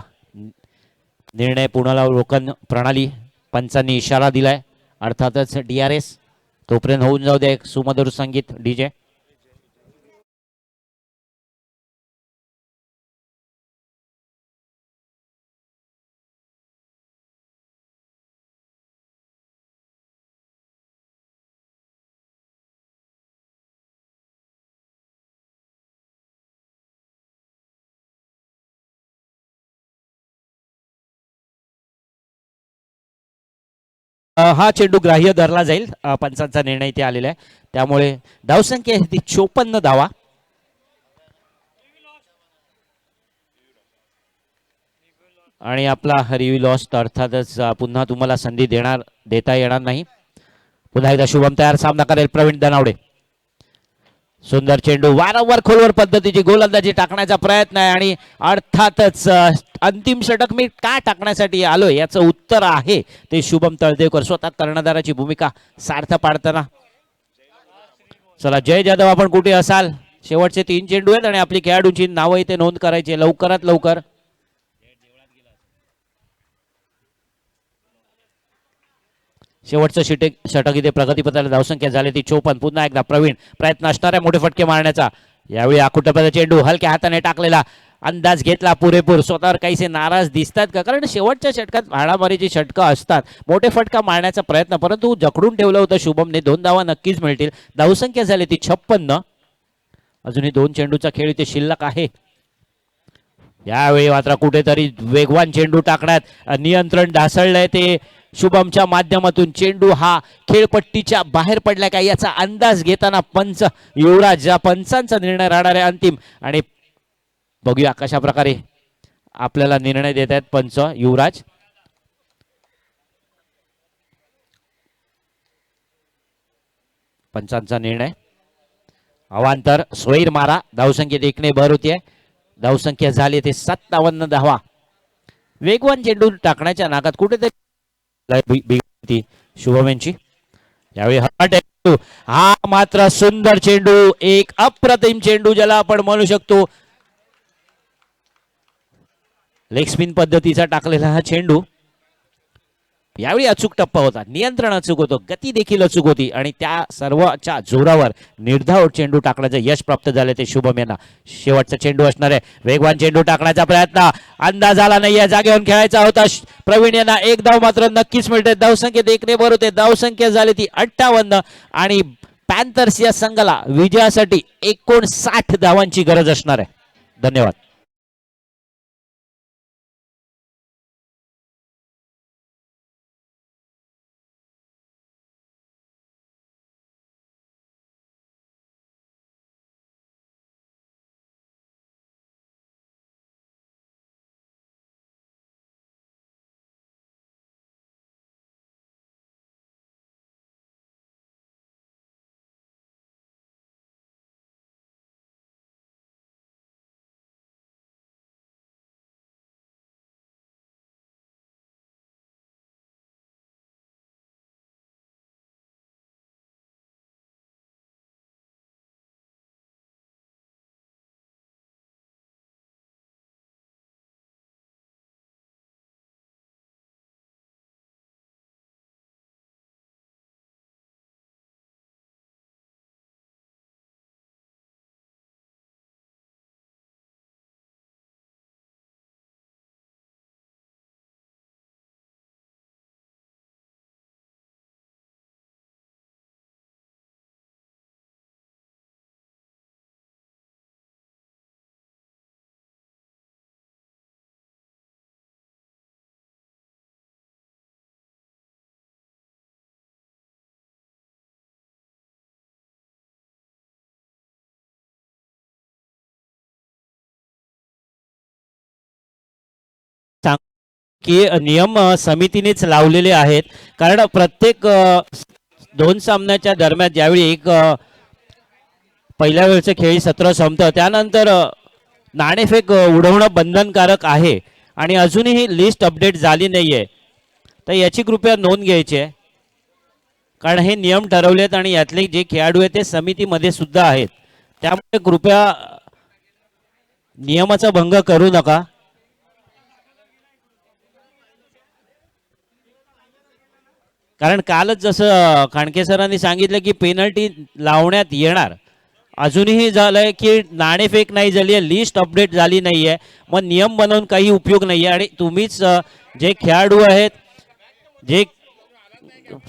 निर्णय पुनरावलोकन प्रणाली पंचांनी इशारा दिलाय अर्थातच DRS तोपर्यंत होऊन जाऊ दे एक सुमधुर संगीत डीजे हा चेंडू ग्राह्य धरला जाईल पंचांचा निर्णय इथे आलेला आहे त्यामुळे धावसंख्या ती 54 धावा आणि आपला रिव्ह्यू लॉस्ट अर्थातच पुन्हा तुम्हाला संधी देता येणार नाही पुन्हा एकदा शुभम तयार सामना करेल प्रवीण दनावडे सुंदर चेंडू वारंवार खोलवर पद्धतीची गोलंदाजी टाकण्याचा प्रयत्न आहे आणि अर्थातच अंतिम षटक मी का टाकण्यासाठी आलोय याचं उत्तर आहे ते शुभम तळदेवकर स्वतः कर्णधाराची भूमिका सार्थ पाडताना चला जय जाधव आपण कुठे असाल शेवटचे 3 चेंडू आहेत आणि आपली खेळाडूंची नावं इथे नोंद करायची लवकरात लवकर शेवटचं षटक इथे प्रगतीपथाला धावसंख्या झाली ती 54 पुन्हा एकदा प्रवीण प्रयत्न असणाऱ्या मोठे फटके मारण्याचा यावेळी आकुटपदा चेंडू हलक्या हाताने टाकलेला अंदाज घेतला पुरेपूर स्वतःवर काहीसे नाराज दिसतात का कारण शेवटच्या षटकात हाणामारीची षटकं असतात मोठे फटका मारण्याचा प्रयत्न परंतु जखडून ठेवलं होतं शुभमने 2 धावा नक्कीच मिळतील धावसंख्या झाली ती 56 अजूनही 2 चेंडूचा खेळ इथे शिल्लक आहे यावेळी मात्र कुठेतरी वेगवान चेंडू टाकण्यात नियंत्रण ढासळलंय ते शुभमच्या माध्यमातून चेंडू हा खेळपट्टीच्या बाहेर पडला का याचा अंदाज घेताना पंच युवराज या पंचांचा निर्णय राहणार आहे अंतिम आणि बघूया कशा प्रकारे आपल्याला निर्णय देत आहेत पंच युवराज पंचांचा निर्णय अवांतर स्वैर मारा धावसंख्येत 1 ने भर होतीये धावसंख्या झाली ते 57 धावा वेगवान चेंडू टाकण्याच्या नाकात कुठेतरी शुभम यांची यावेळी हा मात्र सुंदर चेंडू एक अप्रतिम चेंडू ज्याला आपण म्हणू शकतो लेग स्पिन पद्धतीचा टाकलेला हा चेंडू यावेळी अचूक टप्पा होता नियंत्रण अचूक होतं गती देखील अचूक होती आणि त्या सर्वच्या जोरावर निर्धाव चेंडू टाकण्याचं यश प्राप्त झालं ते शुभम यांना शेवटचा चेंडू असणार आहे वेगवान चेंडू टाकण्याचा प्रयत्न अंदाज आला नाही या जागेवर खेळायचा होता प्रवीण यांना 1 धाव मात्र नक्कीच मिळते धावसंख्येत 1 ने भर होते धावसंख्या झाली ती 58 आणि पॅन्थर्स या संघाला विजयासाठी 59 धावांची गरज असणार आहे धन्यवाद की नियम समितीनेच लावलेले आहेत. कारण प्रत्येक दोन सामन्याच्या दरम्यान ज्यावेळी एक पहिल्या वेळचं खेळी सत्र संपतं त्यानंतर नाणेफेक उडवणं बंधनकारक आहे आणि अजूनही लिस्ट अपडेट झाली नाही आहे. तर याची कृपया नोंद घ्यायची आहे, कारण हे नियम ठरवलेत आणि यातले जे खेळाडू आहेत ते समितीमध्ये सुद्धा आहेत. त्यामुळे कृपया नियमाचा भंग करू नका. कारण कालच जसं खांडके सरांनी सांगितलं की पेनल्टी लावण्यात येणार, अजूनही झालंय की नाणेफेक नाही झाली आहे, लिस्ट अपडेट झाली नाही आहे. मग नियम बनवून काही उपयोग नाही आहे. आणि तुम्हीच जे खेळाडू आहेत जे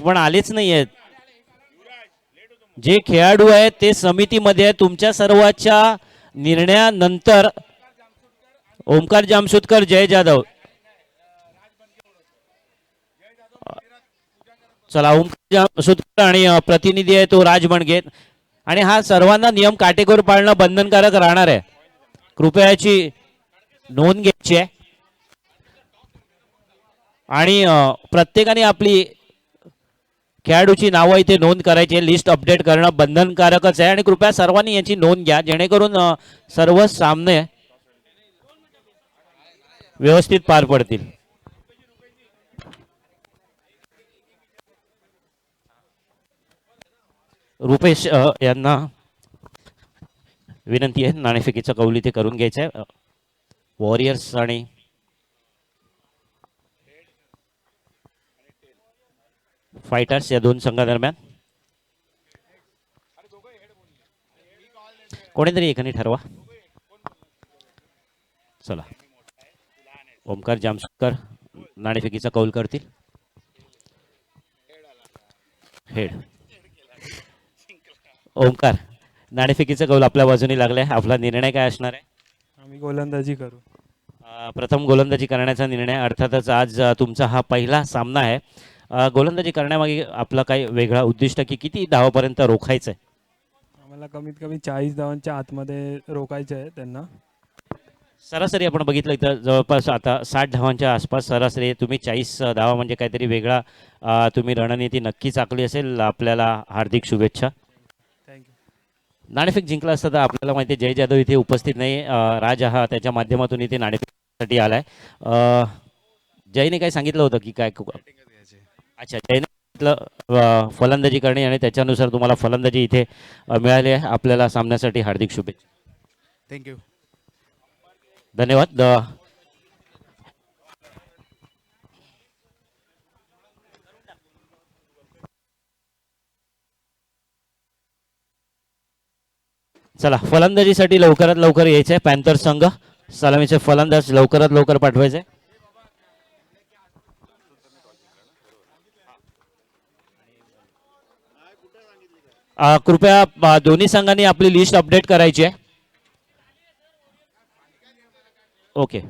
पण आलेच नाही आहेत, जे खेळाडू आहेत ते समितीमध्ये आहेत. तुमच्या सर्वांच्या निर्णयानंतर ओमकार जामसुदकर, जय जाधव, चला ओमकार जामसुदकर आणि प्रतिनिधी आहे तो राज म्हणगे. आणि हा सर्वांना नियम काटेकोर पाळणं बंधनकारक राहणार आहे. कृपया याची नोंद घ्यायची आहे आणि प्रत्येकाने आपली खेळाडूची नावं इथे नोंद करायची आहे. लिस्ट अपडेट करणं बंधनकारकच आहे आणि कृपया सर्वांनी याची नोंद घ्या जेणेकरून सर्व सामने व्यवस्थित पार पडतील. रुपेश यांना विनंती आहे, नाणेफेकीचा कौल इथे करून घ्यायचा आहे. वॉरियर्स आणि फायटर्स या दोन संघादरम्यान कोणीतरी एकाने ठरवा. चला ओमकार जामसुदकर नाणेफेकीचा कौल करतील. हेड. ओमकार, नाणेफेकीचा कौल आपल्या बाजूने लागलाय. आपला निर्णय काय असणार आहे? आम्ही गोलंदाजी करू. प्रथम गोलंदाजी करण्याचा निर्णय. अर्थातच आज तुमचा हा पहिला सामना आहे. गोलंदाजी करण्यामागे आपला काही वेगळा उद्दिष्ट की किती धावापर्यंत रोखायचं आहे? आम्हाला कमीत कमी 40 धावांच्या आतमध्ये रोखायचे आहे त्यांना. सरासरी आपण बघितलं तर जवळपास आता 60 धावांच्या आसपास सरासरी आहे. तुम्ही 40 धावा म्हणजे काहीतरी वेगळा तुम्ही रणनीती नक्कीच आखली असेल. आपल्याला हार्दिक शुभेच्छा. थँक्यू. नाणेफेक जिंकला असता तर आपल्याला माहिती आहे जय जाधव इथे उपस्थित नाही. राज हा त्याच्या माध्यमातून इथे नाणेफेकीसाठी आलाय. जयने काय सांगितलं होतं की काय? अच्छा, जयने सांगितलं फलंदाजी करणे आणि त्याच्यानुसार तुम्हाला फलंदाजी इथे मिळाली आहे. आपल्याला सामन्यासाठी हार्दिक शुभेच्छा. थँक्यू. धन्यवाद. चला फलंदाजीसाठी लवकरात लवकर यायचंय. पॅन्थर संघ सलामीचे फलंदाज लवकरात लवकर पाठवायचे. कृपया दोन्ही संघांनी आपली लिस्ट अपडेट करायची आहे. ओके.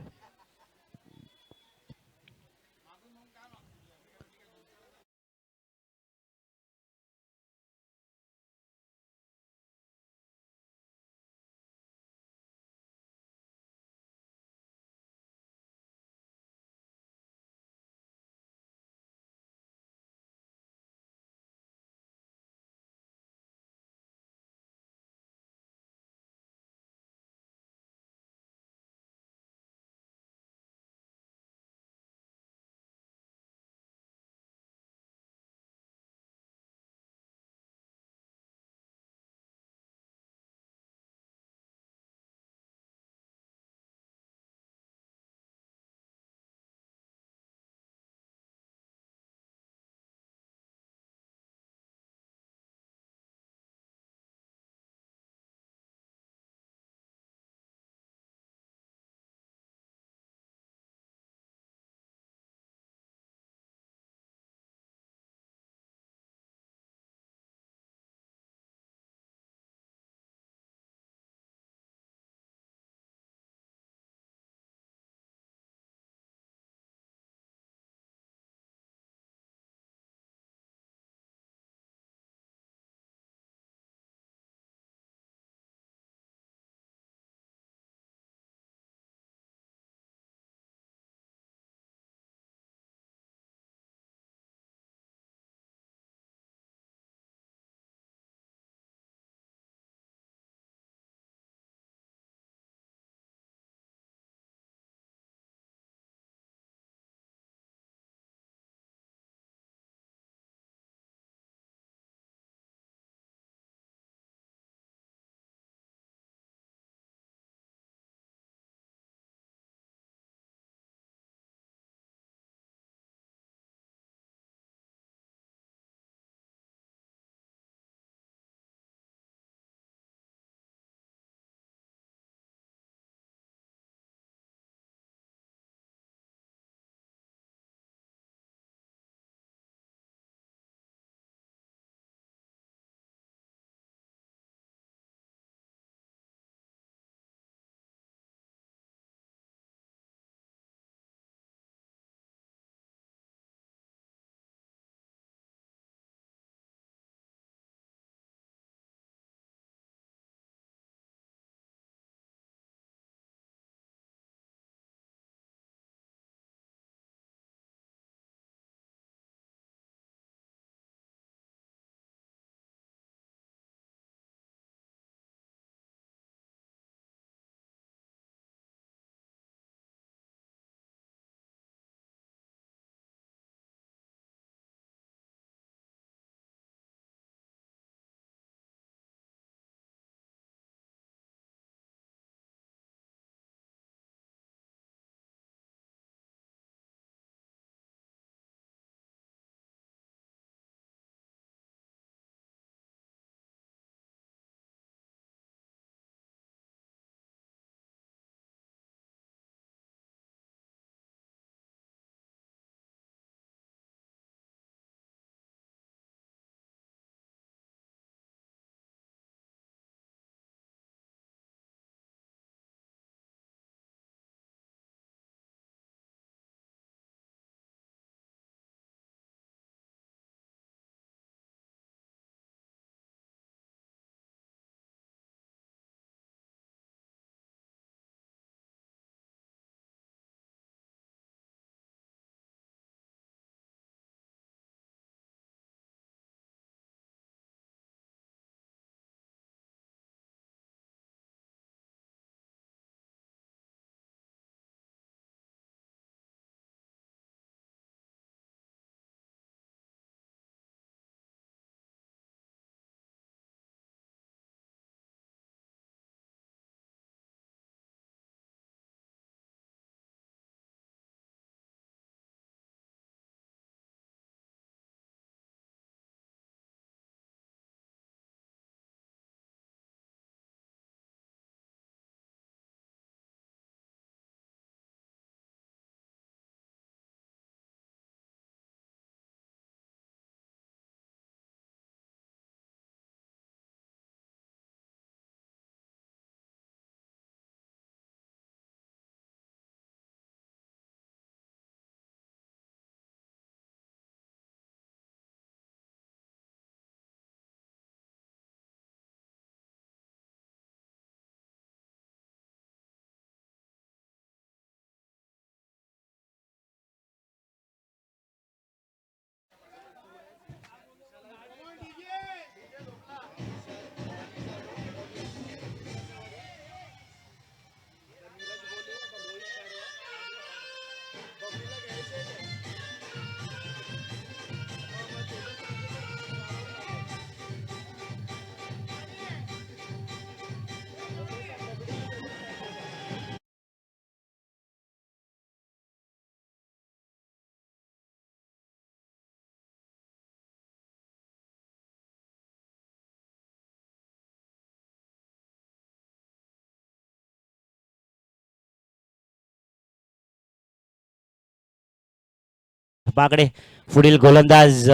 बागडे पुढील गोलंदाज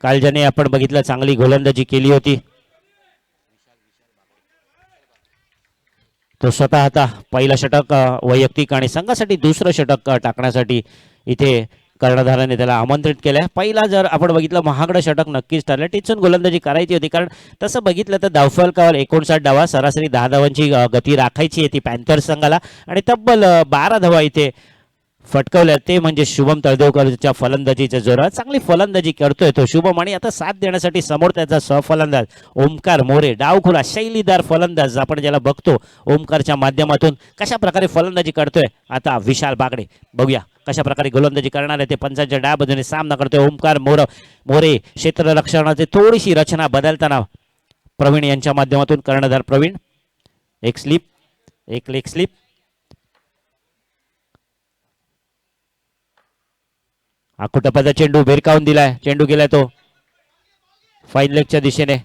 काल ज्याने आपण बघितलं चांगली गोलंदाजी केली होती तो स्वतः आता पहिला षटक वैयक्तिक आणि संघासाठी दुसरं षटक टाकण्यासाठी इथे कर्णधाराने त्याला आमंत्रित केलंय. पहिला जर आपण बघितलं महागडं षटक नक्कीच ठरलं. टिचून गोलंदाजी करायची होती कारण तसं बघितलं तर धावफलकावर 59 धावा सरासरी 10 धावांची गती राखायची आहे ती पॅन्थर्स संघाला आणि तब्बल 12 धावा इथे फटकवल्या ते म्हणजे शुभम तळदेवकरच्या फलंदाजीच्या जोरात चांगली फलंदाजी करतोय तो शुभम आणि आता साथ देण्यासाठी समोर त्याचा सहफलंदाज ओमकार मोरे डावखुला शैलीदार फलंदाज आपण ज्याला बघतो ओमकारच्या माध्यमातून कशा प्रकारे फलंदाजी करतोय आता विशाल बागडे. बघूया कशा प्रकारे गोलंदाजी करणार आहे ते. पंचांच्या डाव्या बाजूने सामना करतोय ओमकार मोरे क्षेत्ररक्षणाची थोडीशी रचना बदलताना प्रवीण यांच्या माध्यमातून कर्णधार प्रवीण एक स्लिप एक लेग स्लिप आकुटप्याचा चेंडू भिरकावून दिलाय. चेंडू गेलाय तो फाईन लेगच्या दिशेने.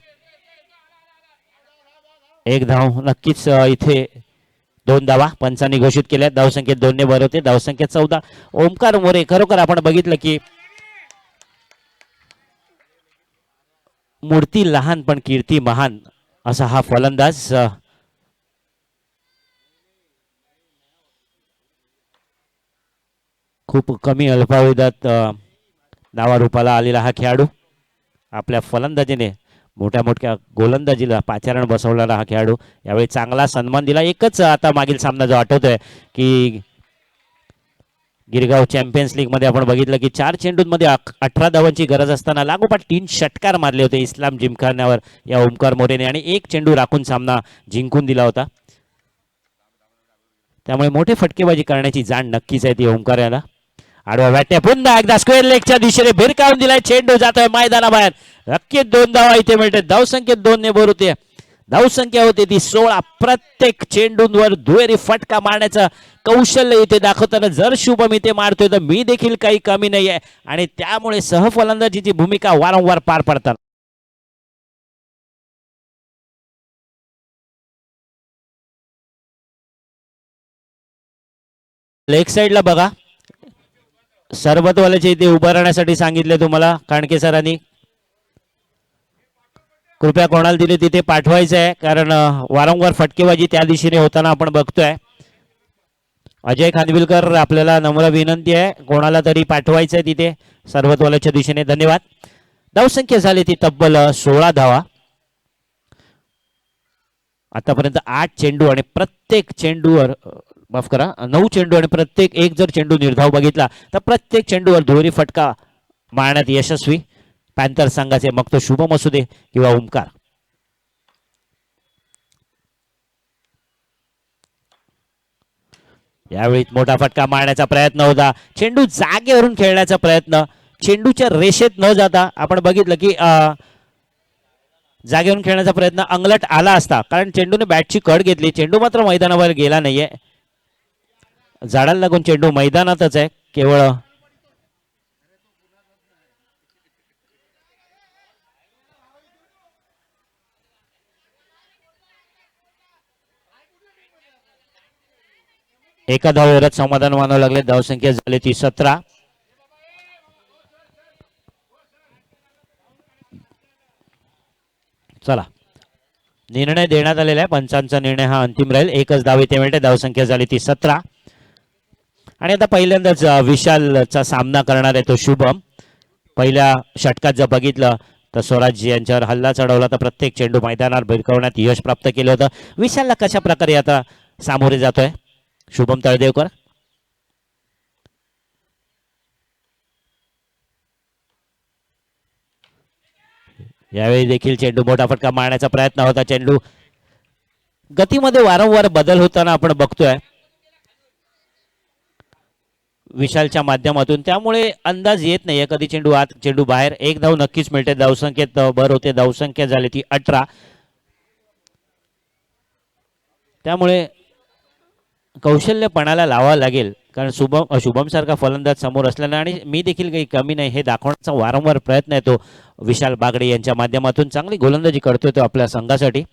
एक धाव नक्कीच इथे 2 धावा पंचांनी घोषित केल्या. धावसंख्येत 2 ने भर होते. धावसंख्येत 14. ओमकार मोरे खरोखर आपण बघितलं की मूर्ती लहान पण कीर्ती महान असा हा फलंदाज. खूप कमी अल्पावधीत नावारूपाला आलेला हा खेळाडू आपल्या फलंदाजीने मोठ्या मोठ्या गोलंदाजीला पाचारण बसवलेला हा खेळाडू यावेळी चांगला सन्मान दिला. एकच आता मागील सामना जो आठवतोय की गिरगाव चॅम्पियन्स लीग मध्ये आपण बघितलं की 4 चेंडूंमध्ये 18 धावांची गरज असताना लागोपाठ 3 षटकार मारले होते इस्लाम जिमखान्यावर या ओमकार मोरेने आणि 1 चेंडू राखून सामना जिंकून दिला होता. त्यामुळे मोठे फटकेबाजी करण्याची जाण नक्कीच आहे ती ओमकार याला. आडवा बॅट्या पुन्हा एकदा स्क्वेअर लेगच्या दिशेने भिरकावून दिलाय. चेंडू जातोय मैदानाबाहेर. नक्कीच 2 धावा इथे मिळते. धावसंख्येत 2 ने भर होते. धावसंख्या होती ती 16. प्रत्येक चेंडूंवर दुहेरी फटका मारण्याचं कौशल्य इथे दाखवताना जर शुभम इथे मारतोय तर मी देखील काही कमी नाहीये आणि त्यामुळे सहफलंदाजीची भूमिका वारंवार पार पडतात. लेग साइडला बघा सरबतवाल्याचे इथे उभं राहण्यासाठी सांगितले तुम्हाला काणके सरांनी. कृपया कोणाला दिले तिथे पाठवायचं आहे कारण वारंवार फटकेबाजी त्या दिशेने होताना आपण बघतोय. अजय खानविलकर आपल्याला नम्र विनंती आहे कोणाला तरी पाठवायचं आहे तिथे सरबतवाल्याच्या दिशेने. धन्यवाद. धावसंख्या झाली ती तब्बल 16 धावा. आतापर्यंत 8 चेंडू आणि प्रत्येक चेंडूवर माफ करा 9 चेंडू आणि प्रत्येक एक जर चेंडू निर्धाव बघितला तर प्रत्येक चेंडूवर दुहेरी फटका मारण्यात यशस्वी पॅन्थर संघाचे मग तो शुभम असू दे किंवा ओमकार. यावेळी मोठा फटका मारण्याचा प्रयत्न होता. चेंडू जागेवरून खेळण्याचा प्रयत्न चेंडूच्या रेषेत न जाता आपण बघितलं की जागेवरून खेळण्याचा प्रयत्न अंगलट आला असता कारण चेंडूने बॅटची कड घेतली. चेंडू मात्र मैदानाबाहेर गेला नाहीये. झाडाला लागून चेंडू मैदानातच आहे. केवळ एका धावेवरच समाधान मानावं लागले. धावसंख्या झाली ती 17. चला निर्णय देण्यात आलेला आहे. पंचांचा निर्णय हा अंतिम राहील. एकच धाव इथे मिळते. धावसंख्या झाली ती 17 आणि आता पहिल्यांदाच विशालचा सामना करणार आहे तो शुभम. पहिल्या षटकात जर बघितलं तर स्वराज यांच्यावर हल्ला चढवला तर प्रत्येक चेंडू मैदानात भिरकवण्यात यश प्राप्त केलं होतं. विशालला कशा प्रकारे आता सामोरे जातोय शुभम तळदेवकर. यावेळी देखील चेंडू मोठा फटका मारण्याचा प्रयत्न होता. चेंडू गतीमध्ये वारंवार बदल होताना आपण बघतोय विशालच्या माध्यमातून. त्यामुळे अंदाज येत नाहीये कधी चेंडू आत चेंडू बाहेर. एक धाव नक्कीच मिळते. धावसंख्येत भर होते. धावसंख्या झाली ती 18. त्यामुळे कौशल्यपणाला लावावं लागेल कारण शुभम सारखा फलंदाज समोर असल्याने आणि मी देखील काही कमी नाही हे दाखवण्याचा वारंवार प्रयत्न आहे तो विशाल बागडे यांच्या माध्यमातून. चांगली गोलंदाजी करतोय तो आपल्या संघासाठी.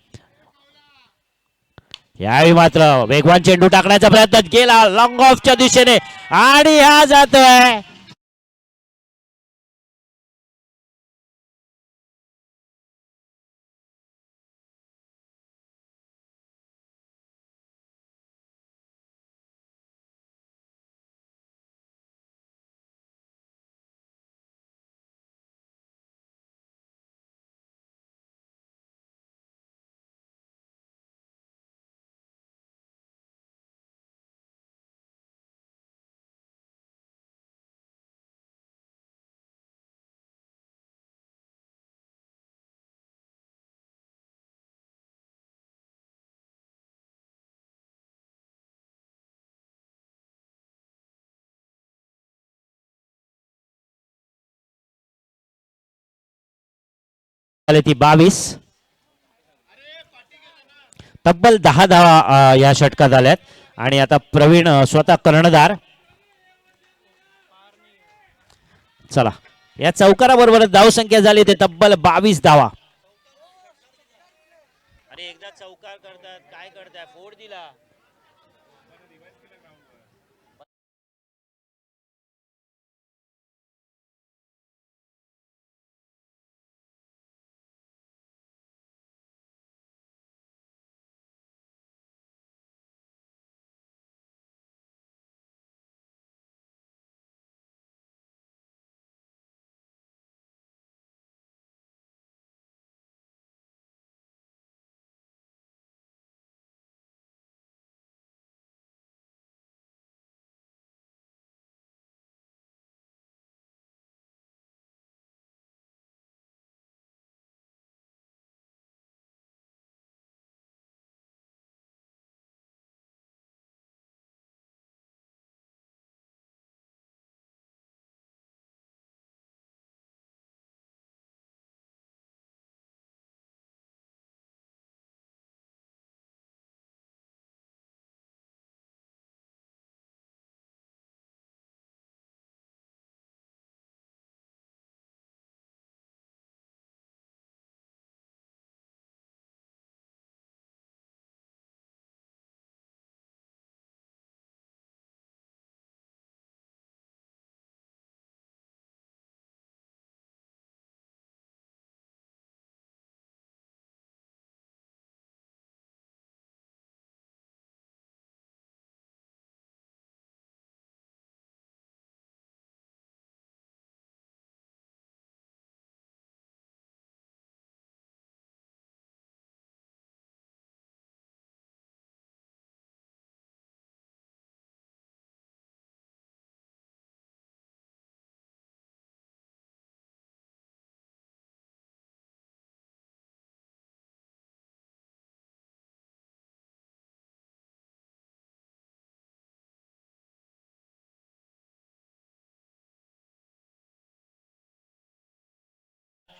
यावेळी मात्र वेगवान चेंडू टाकण्याचा प्रयत्न केला लॉंग ऑफच्या दिशेने आणि हा जातोय झाले ती 22. तब्बल 10 धावा या षटकात आल्यात आणि आता प्रवीण स्वतः कर्णधार. चला या चौकाराबरोबरच धावसंख्या झाली ते तब्बल 22 धावा. अरे एकदा चौकार करतात काय करताय फोड दिला.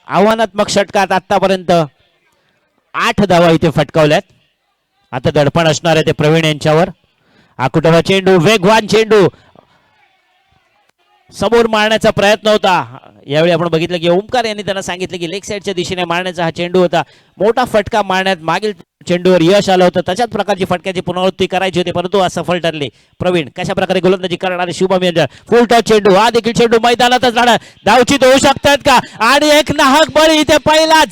आव्हानात्मक षटकात आतापर्यंत 8 धावा इथे फटकावल्यात. आता दडपण असणार आहे ते प्रवीण यांच्यावर. आकुटवा चेंडू वेगवान चेंडू समोर मारण्याचा प्रयत्न होता. यावेळी आपण बघितलं की ओमकार यांनी त्यांना सांगितलं की लेग साईडच्या दिशेने मारण्याचा हा चेंडू होता. मोठा फटका मारण्यात मागील चेंडूवर यश आलं होतं. तशाच प्रकारची फटक्याची पुनरावृत्ती करायची होती परंतु असफल ठरले. प्रवीण कशा प्रकारे गोलंदाजी करणारे शुभम यांच्या फुल टच चेंडू. हा देखील चेंडू मैदानातच जाणार. धावचित होऊ शकतात का आणि एक नाहक बळी इथे पहिला.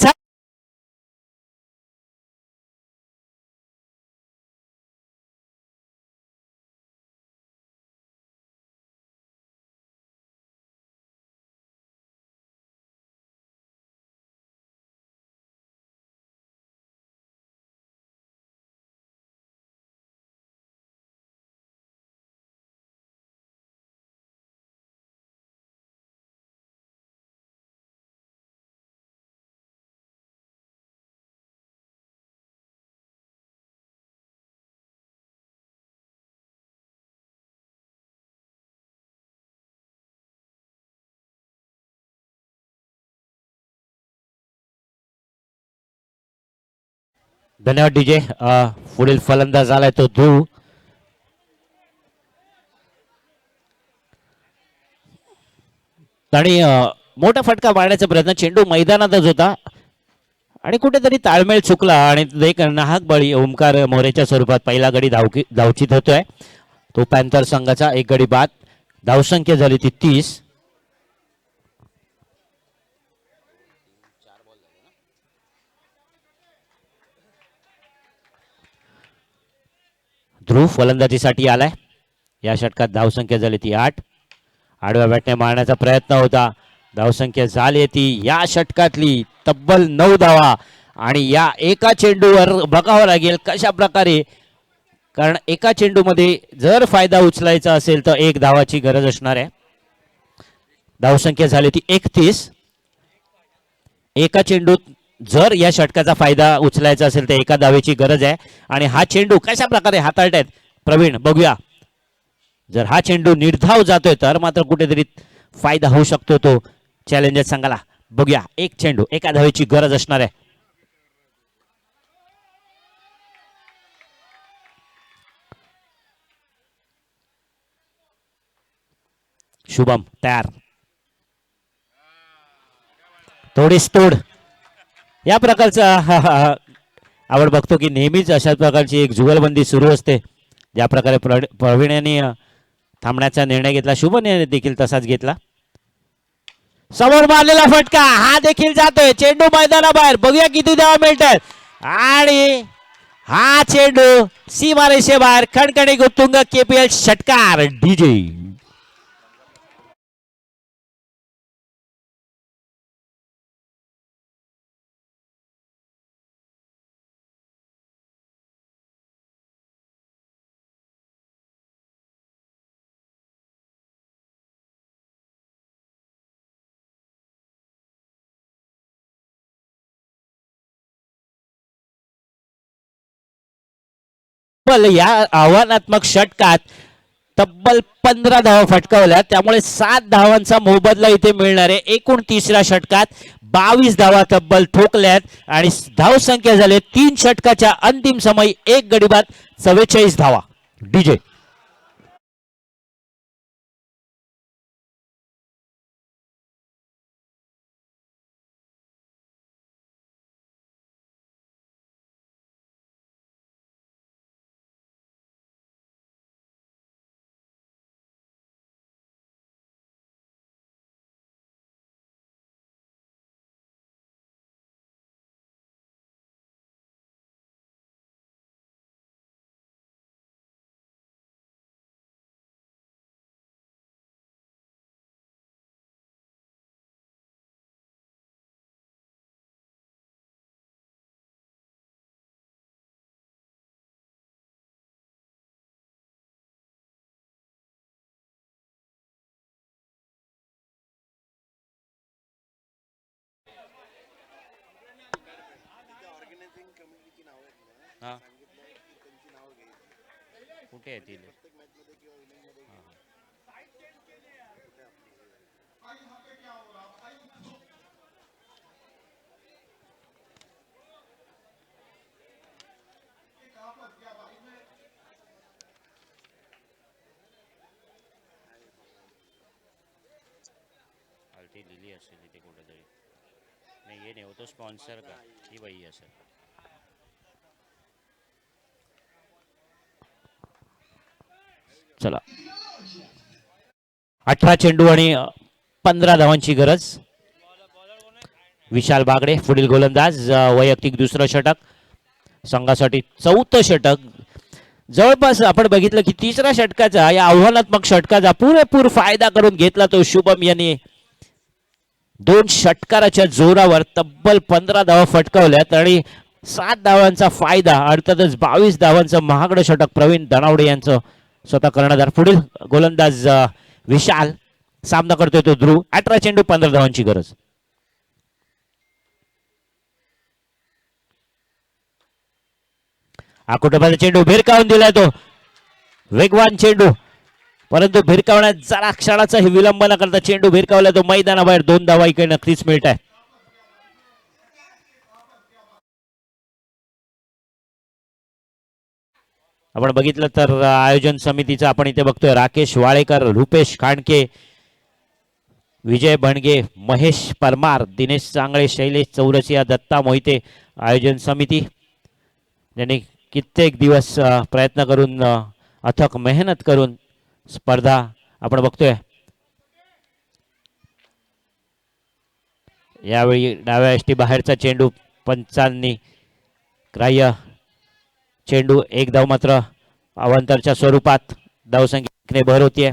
धन्यवाद डीजे. पुढील फलंदाज आलाय तो ध्रुव. आणि मोठा फटका मारण्याचा प्रयत्न चेंडू मैदानातच होता आणि कुठेतरी ताळमेळ चुकला आणि एक नाहक बळी ओमकार मोरेच्या स्वरूपात पहिला गडी धावचित होतोय. तो पॅन्थर संघाचा एक गडी बाद. धावसंख्या झाली ती 30. ध्रुव फलंदाजीसाठी आलाय. या षटकात धावसंख्या झाली ती 8. आडव्या बॅटने मारण्याचा प्रयत्न होता. धावसंख्या झाली ती या षटकातली तब्बल 9 धावा आणि या एका चेंडूवर बघावं लागेल कशा प्रकारे, कारण एका चेंडूमध्ये जर फायदा उचलायचा असेल तर 1 धावाची गरज असणार आहे. धावसंख्या झाली ती 31. एका चेंडूत जर या षटकाचा फायदा उचलायचा असेल तर 1 धावेची गरज आहे आणि हा चेंडू कशा प्रकारे हाताळतायत प्रवीण बघूया. जर हा चेंडू निर्धाव जातोय तर मात्र कुठेतरी फायदा होऊ शकतो तो चॅलेंजर संघाला. बघूया एक चेंडू एका धावेची गरज असणार आहे. शुभम तयार, थोडीच तोड या प्रकारचा आपण बघतो की नेहमीच अशा प्रकारची एक जुगलबंदी सुरू असते. ज्या प्रकारे प्रवीण यांनी थांबण्याचा निर्णय घेतला, शुभने देखील तसाच घेतला. समोर मारलेला फटका हा देखील जातोय, चेंडू मैदानाबाहेर. बघूया किती धावा मिळतात आणि हा चेंडू सीमारेषेबाहेर. खणखणी उत्तुंग केपीएल षटकार डीजे. या आव्हानात्मक षटकात तब्बल 15 धावा फटकावल्या, त्यामुळे 7 धावांचा मोबदला इथे मिळणार आहे. एकूण तिसऱ्या षटकात 22 धावा तब्बल ठोकल्यात आणि धावसंख्या झाली 3 षटकाच्या अंतिम समय 1 गडी बाद 44 धावा. डीजे कुठे येतील? लिहिली असेल इथे कुठेतरी. नाही हे नाही होतो स्पॉन्सर का ही बाई असेल. चला 18 चेंडू आणि 15 धावांची गरज. विशाल बागडे पुढील गोलंदाज. वैयक्तिक दुसरं षटक, संघासाठी 4थं षटक. जवळपास आपण बघितलं की तिसऱ्या षटकाचा या आव्हानात्मक षटकाचा पुरेपूर फायदा करून घेतला तो शुभम यांनी. 2 षटकाराच्या जोरावर तब्बल 15 धावा फटकावल्यात आणि 7 धावांचा फायदा, अर्थातच 22 धावांचं महागडं षटक प्रवीण धनावडे यांचं स्वतः कर्णधार. पुढील गोलंदाज विशाल, सामना करतोय तो ध्रुव. 18 चेंडू 15 धावांची गरज. आकुटोबाचा चेंडू भिरकावून दिलाय तो, वेगवान चेंडू, परंतु भिरकावण्यात जरा क्षणाचा विलंब न करता चेंडू भिरकावला तो मैदानाबाहेर. 2 धावा इकडे नक्कीच मिळत आहे. आपण बघितलं तर आयोजन समितीचं आपण इथे बघतोय राकेश वाळेकर, रुपेश खांडके, विजय भणगे, महेश परमार, दिनेश चांगळे, शैलेश चौरसिया, दत्ता मोहिते. आयोजन समिती ज्यांनी कित्येक दिवस प्रयत्न करून अथक मेहनत करून स्पर्धा आपण बघतोय. यावेळी डाव्या यष्टी बाहेरचा चेंडू पंचांनी ग्राह्य. चेंडू 1 धाव मात्र अवांतरच्या स्वरूपात. धावसंख्येने भर होतीये.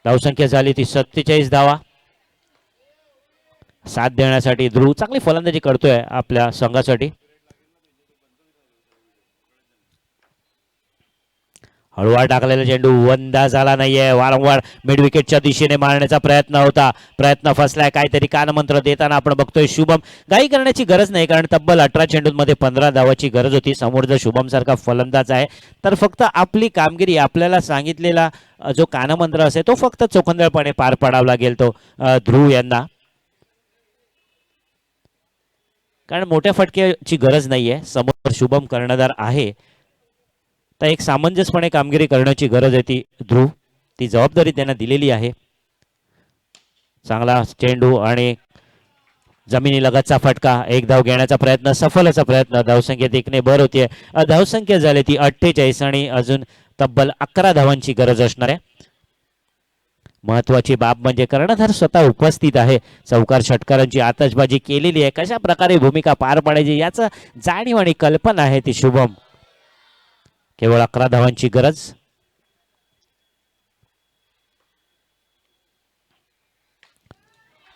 धावसंख्या झाली ती 47 धावा. साथ देण्यासाठी ध्रुव चांगली फलंदाजी करतोय आपल्या संघासाठी. हळूवार टाकलेला चेंडू वंदा झाला नाहीये. वारंवार मिड विकेटच्या दिशेने मारण्याचा प्रयत्न होता, प्रयत्न फसलाय. काहीतरी कानमंत्र देताना आपण बघतोय. शुभम घाई करण्याची गरज नाही, कारण तब्बल 18 चेंडूंमध्ये 15 धावाची गरज होती. समोर जर शुभम सारखा फलंदाज आहे तर फक्त आपली कामगिरी, आपल्याला सांगितलेला जो कानमंत्र असेल तो फक्त चोखंदळपणे पार पाडावा लागेल तो ध्रुव यांना, कारण मोठ्या फटक्याची गरज नाहीये. समोर शुभम कर्णधार आहे, तर एक सामंजस्यपणे कामगिरी करण्याची गरज आहे. ती ध्रुव, ती जबाबदारी त्यांना दिलेली आहे. चांगला चेंडू आणि जमिनी लगतचा फटका. एक धाव घेण्याचा प्रयत्न, सफलचा प्रयत्न. धावसंख्येत एकने भर होतीये. धावसंख्या झाली ती 48 आणि अजून तब्बल 11 धावांची गरज असणार आहे. महत्वाची बाब म्हणजे कर्णधार स्वतः उपस्थित आहे. चौकार षटकारांची आतषबाजी केलेली आहे. कशा प्रकारे भूमिका पार पाडायची याचं जाणीव आणि कल्पना आहे ती शुभम. केवळ 11 धावांची गरज.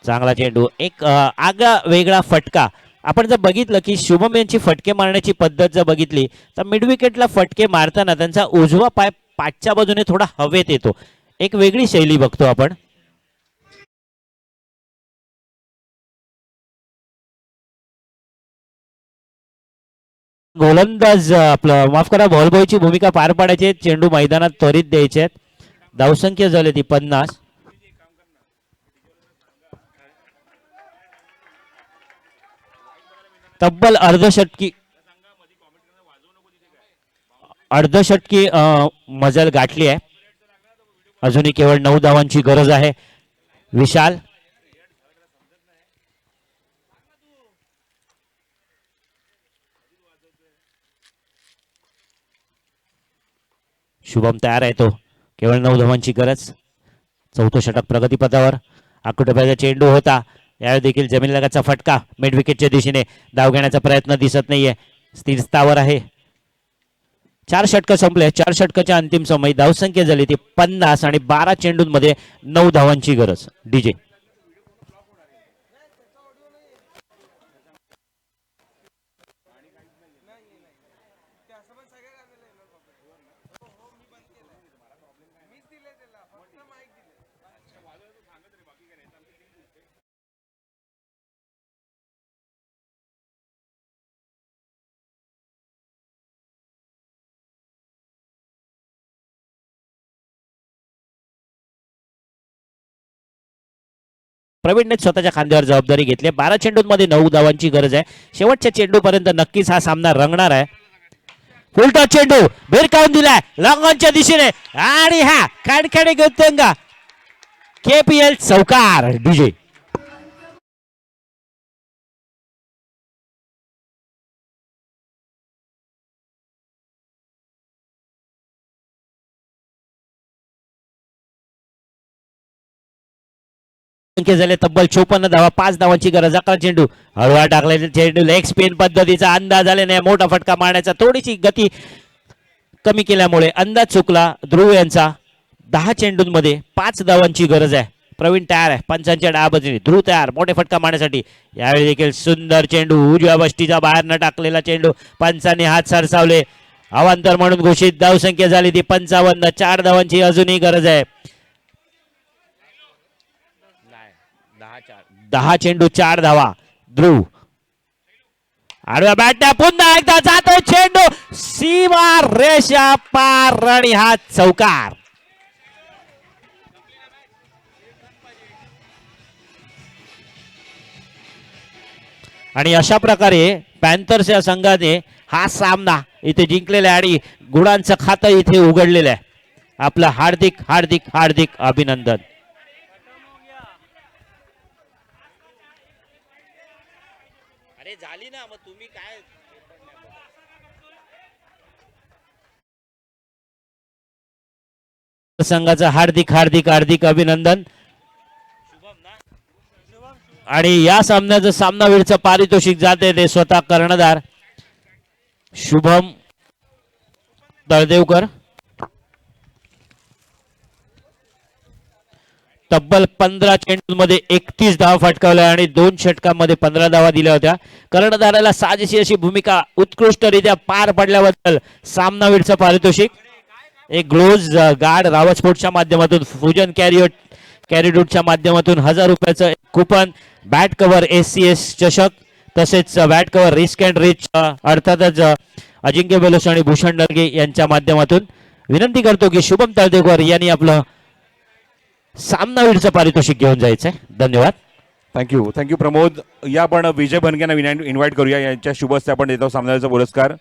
चांगला चेंडू, एक आगळा वेगळा फटका. आपण जर बघितलं की शुभम यांची फटके मारण्याची पद्धत जर बघितली तर मिड विकेटला फटके मारताना त्यांचा उजवा पाय पाठच्या बाजूने थोडा हवेत येतो. एक वेगळी शैली बघतो आपण. गोलंदाज आपलं माफ करा, बॉलबॉयची भूमिका पार पाडायची. चेंडू मैदानात त्वरित द्यायचे. धावसंख्या झाली ती 50. तब्बल अर्धशतकी मजल गाठली आहे. अजूनही केवळ 9 धावांची गरज आहे. विशाल, शुभम तयार आहे. तो केवळ 9 धावांची गरज. चौथं षटक प्रगतीपथावर. आकुटोब्याचा चेंडू होता, यावेळी देखील जमीन लगाचा फटका. मिड विकेटच्या दिशेने धाव घेण्याचा प्रयत्न दिसत नाहीये. स्थिर स्थावर आहे. 4 षटक संपले. 4 षटकाच्या अंतिम समय. धावसंख्या झाली ती 50 आणि 12 चेंडूंमध्ये 9 धावांची गरज. डीजे प्रवीणने स्वतःच्या खांद्यावर जबाबदारी घेतली. 12 चेंडूंमध्ये 9 धावांची गरज आहे. शेवटच्या चेंडूपर्यंत नक्कीच हा सामना रंगणार आहे. फुलटॉस चेंडू भिरकावून दिलाय लॉंगॉनच्या दिशेने आणि हा खडखडे गोतंगा. केपीएल चौकार. डीजे झाले तब्बल 54 धावा. 5 धावांची गरज. 11 चेंडू. हळूवार टाकलेले चेंडू लेग स्पिन पद्धतीचा अंदाज आले नाही. मोठा फटका मारण्याचा थोडीशी गती कमी केल्यामुळे अंदाज चुकला ध्रुव यांचा. 10 चेंडूंमध्ये 5 धावांची गरज आहे. प्रवीण तयार आहे. पंचांच्या डाबाजूने. ध्रुव तयार मोठे फटका मारण्यासाठी. यावेळी देखील सुंदर चेंडू. उजव्या बष्टीचा बाहेर न टाकलेला चेंडू. पंचांनी हात सरसावले. अवांतर म्हणून घोषित. धावसंख्या झाली ती 55. 4 धावांची अजूनही गरज आहे. 10 चेंडू 4 धावा. ध्रुव आडव्या बॅटने पुन्हा एकदा जातो चेंडू. सीमा रेषा पार आणि हा चौकार. आणि अशा प्रकारे पॅन्थर्स या संघाने हा सामना इथे जिंकलेला आहे आणि गुणांचं खातं इथे उघडलेलं आहे. आपलं हार्दिक हार्दिक हार्दिक अभिनंदन. अरे झाली ना, मग तुम्ही काय संघाचं हार्दिक हार्दिक हार्दिक अभिनंदन. आणि या सामन्याचं सामनावीरचं पारितोषिक जाते ते स्वतः कर्णधार शुभम तळदेवकर. तब्बल 15 चेंडूंमध्ये 31 धावा फटकावल्या आणि 2 षटकांमध्ये 15 धावा दिल्या होत्या. कर्णधाराला साजेशी अशी भूमिका उत्कृष्टरित्या पार पडल्याबद्दल सामनावीरचं पारितोषिक. एक ग्लोव्ज गार्ड रावत स्पोर्ट्सच्या माध्यमातून फ्युजन कॅरिडूटच्या माध्यमातून 1000 रुपयाचं कुपन, बॅट कव्हर SCS चषक, तसेच bat cover risk and rich अर्थातच अजिंक्य बेलोस आणि भूषण डरगे यांच्या माध्यमातून. विनंती करतो की शुभम तळदेकर यांनी आपलं सामनावीरचं पारितोषिक घेऊन जायचंय. धन्यवाद. थँक्यू प्रमोद. या आपण विजय बनगे यांना इन्व्हाइट करूया. यांच्या शुभ हस्ते आपण देतो सामन्याचा पुरस्कार.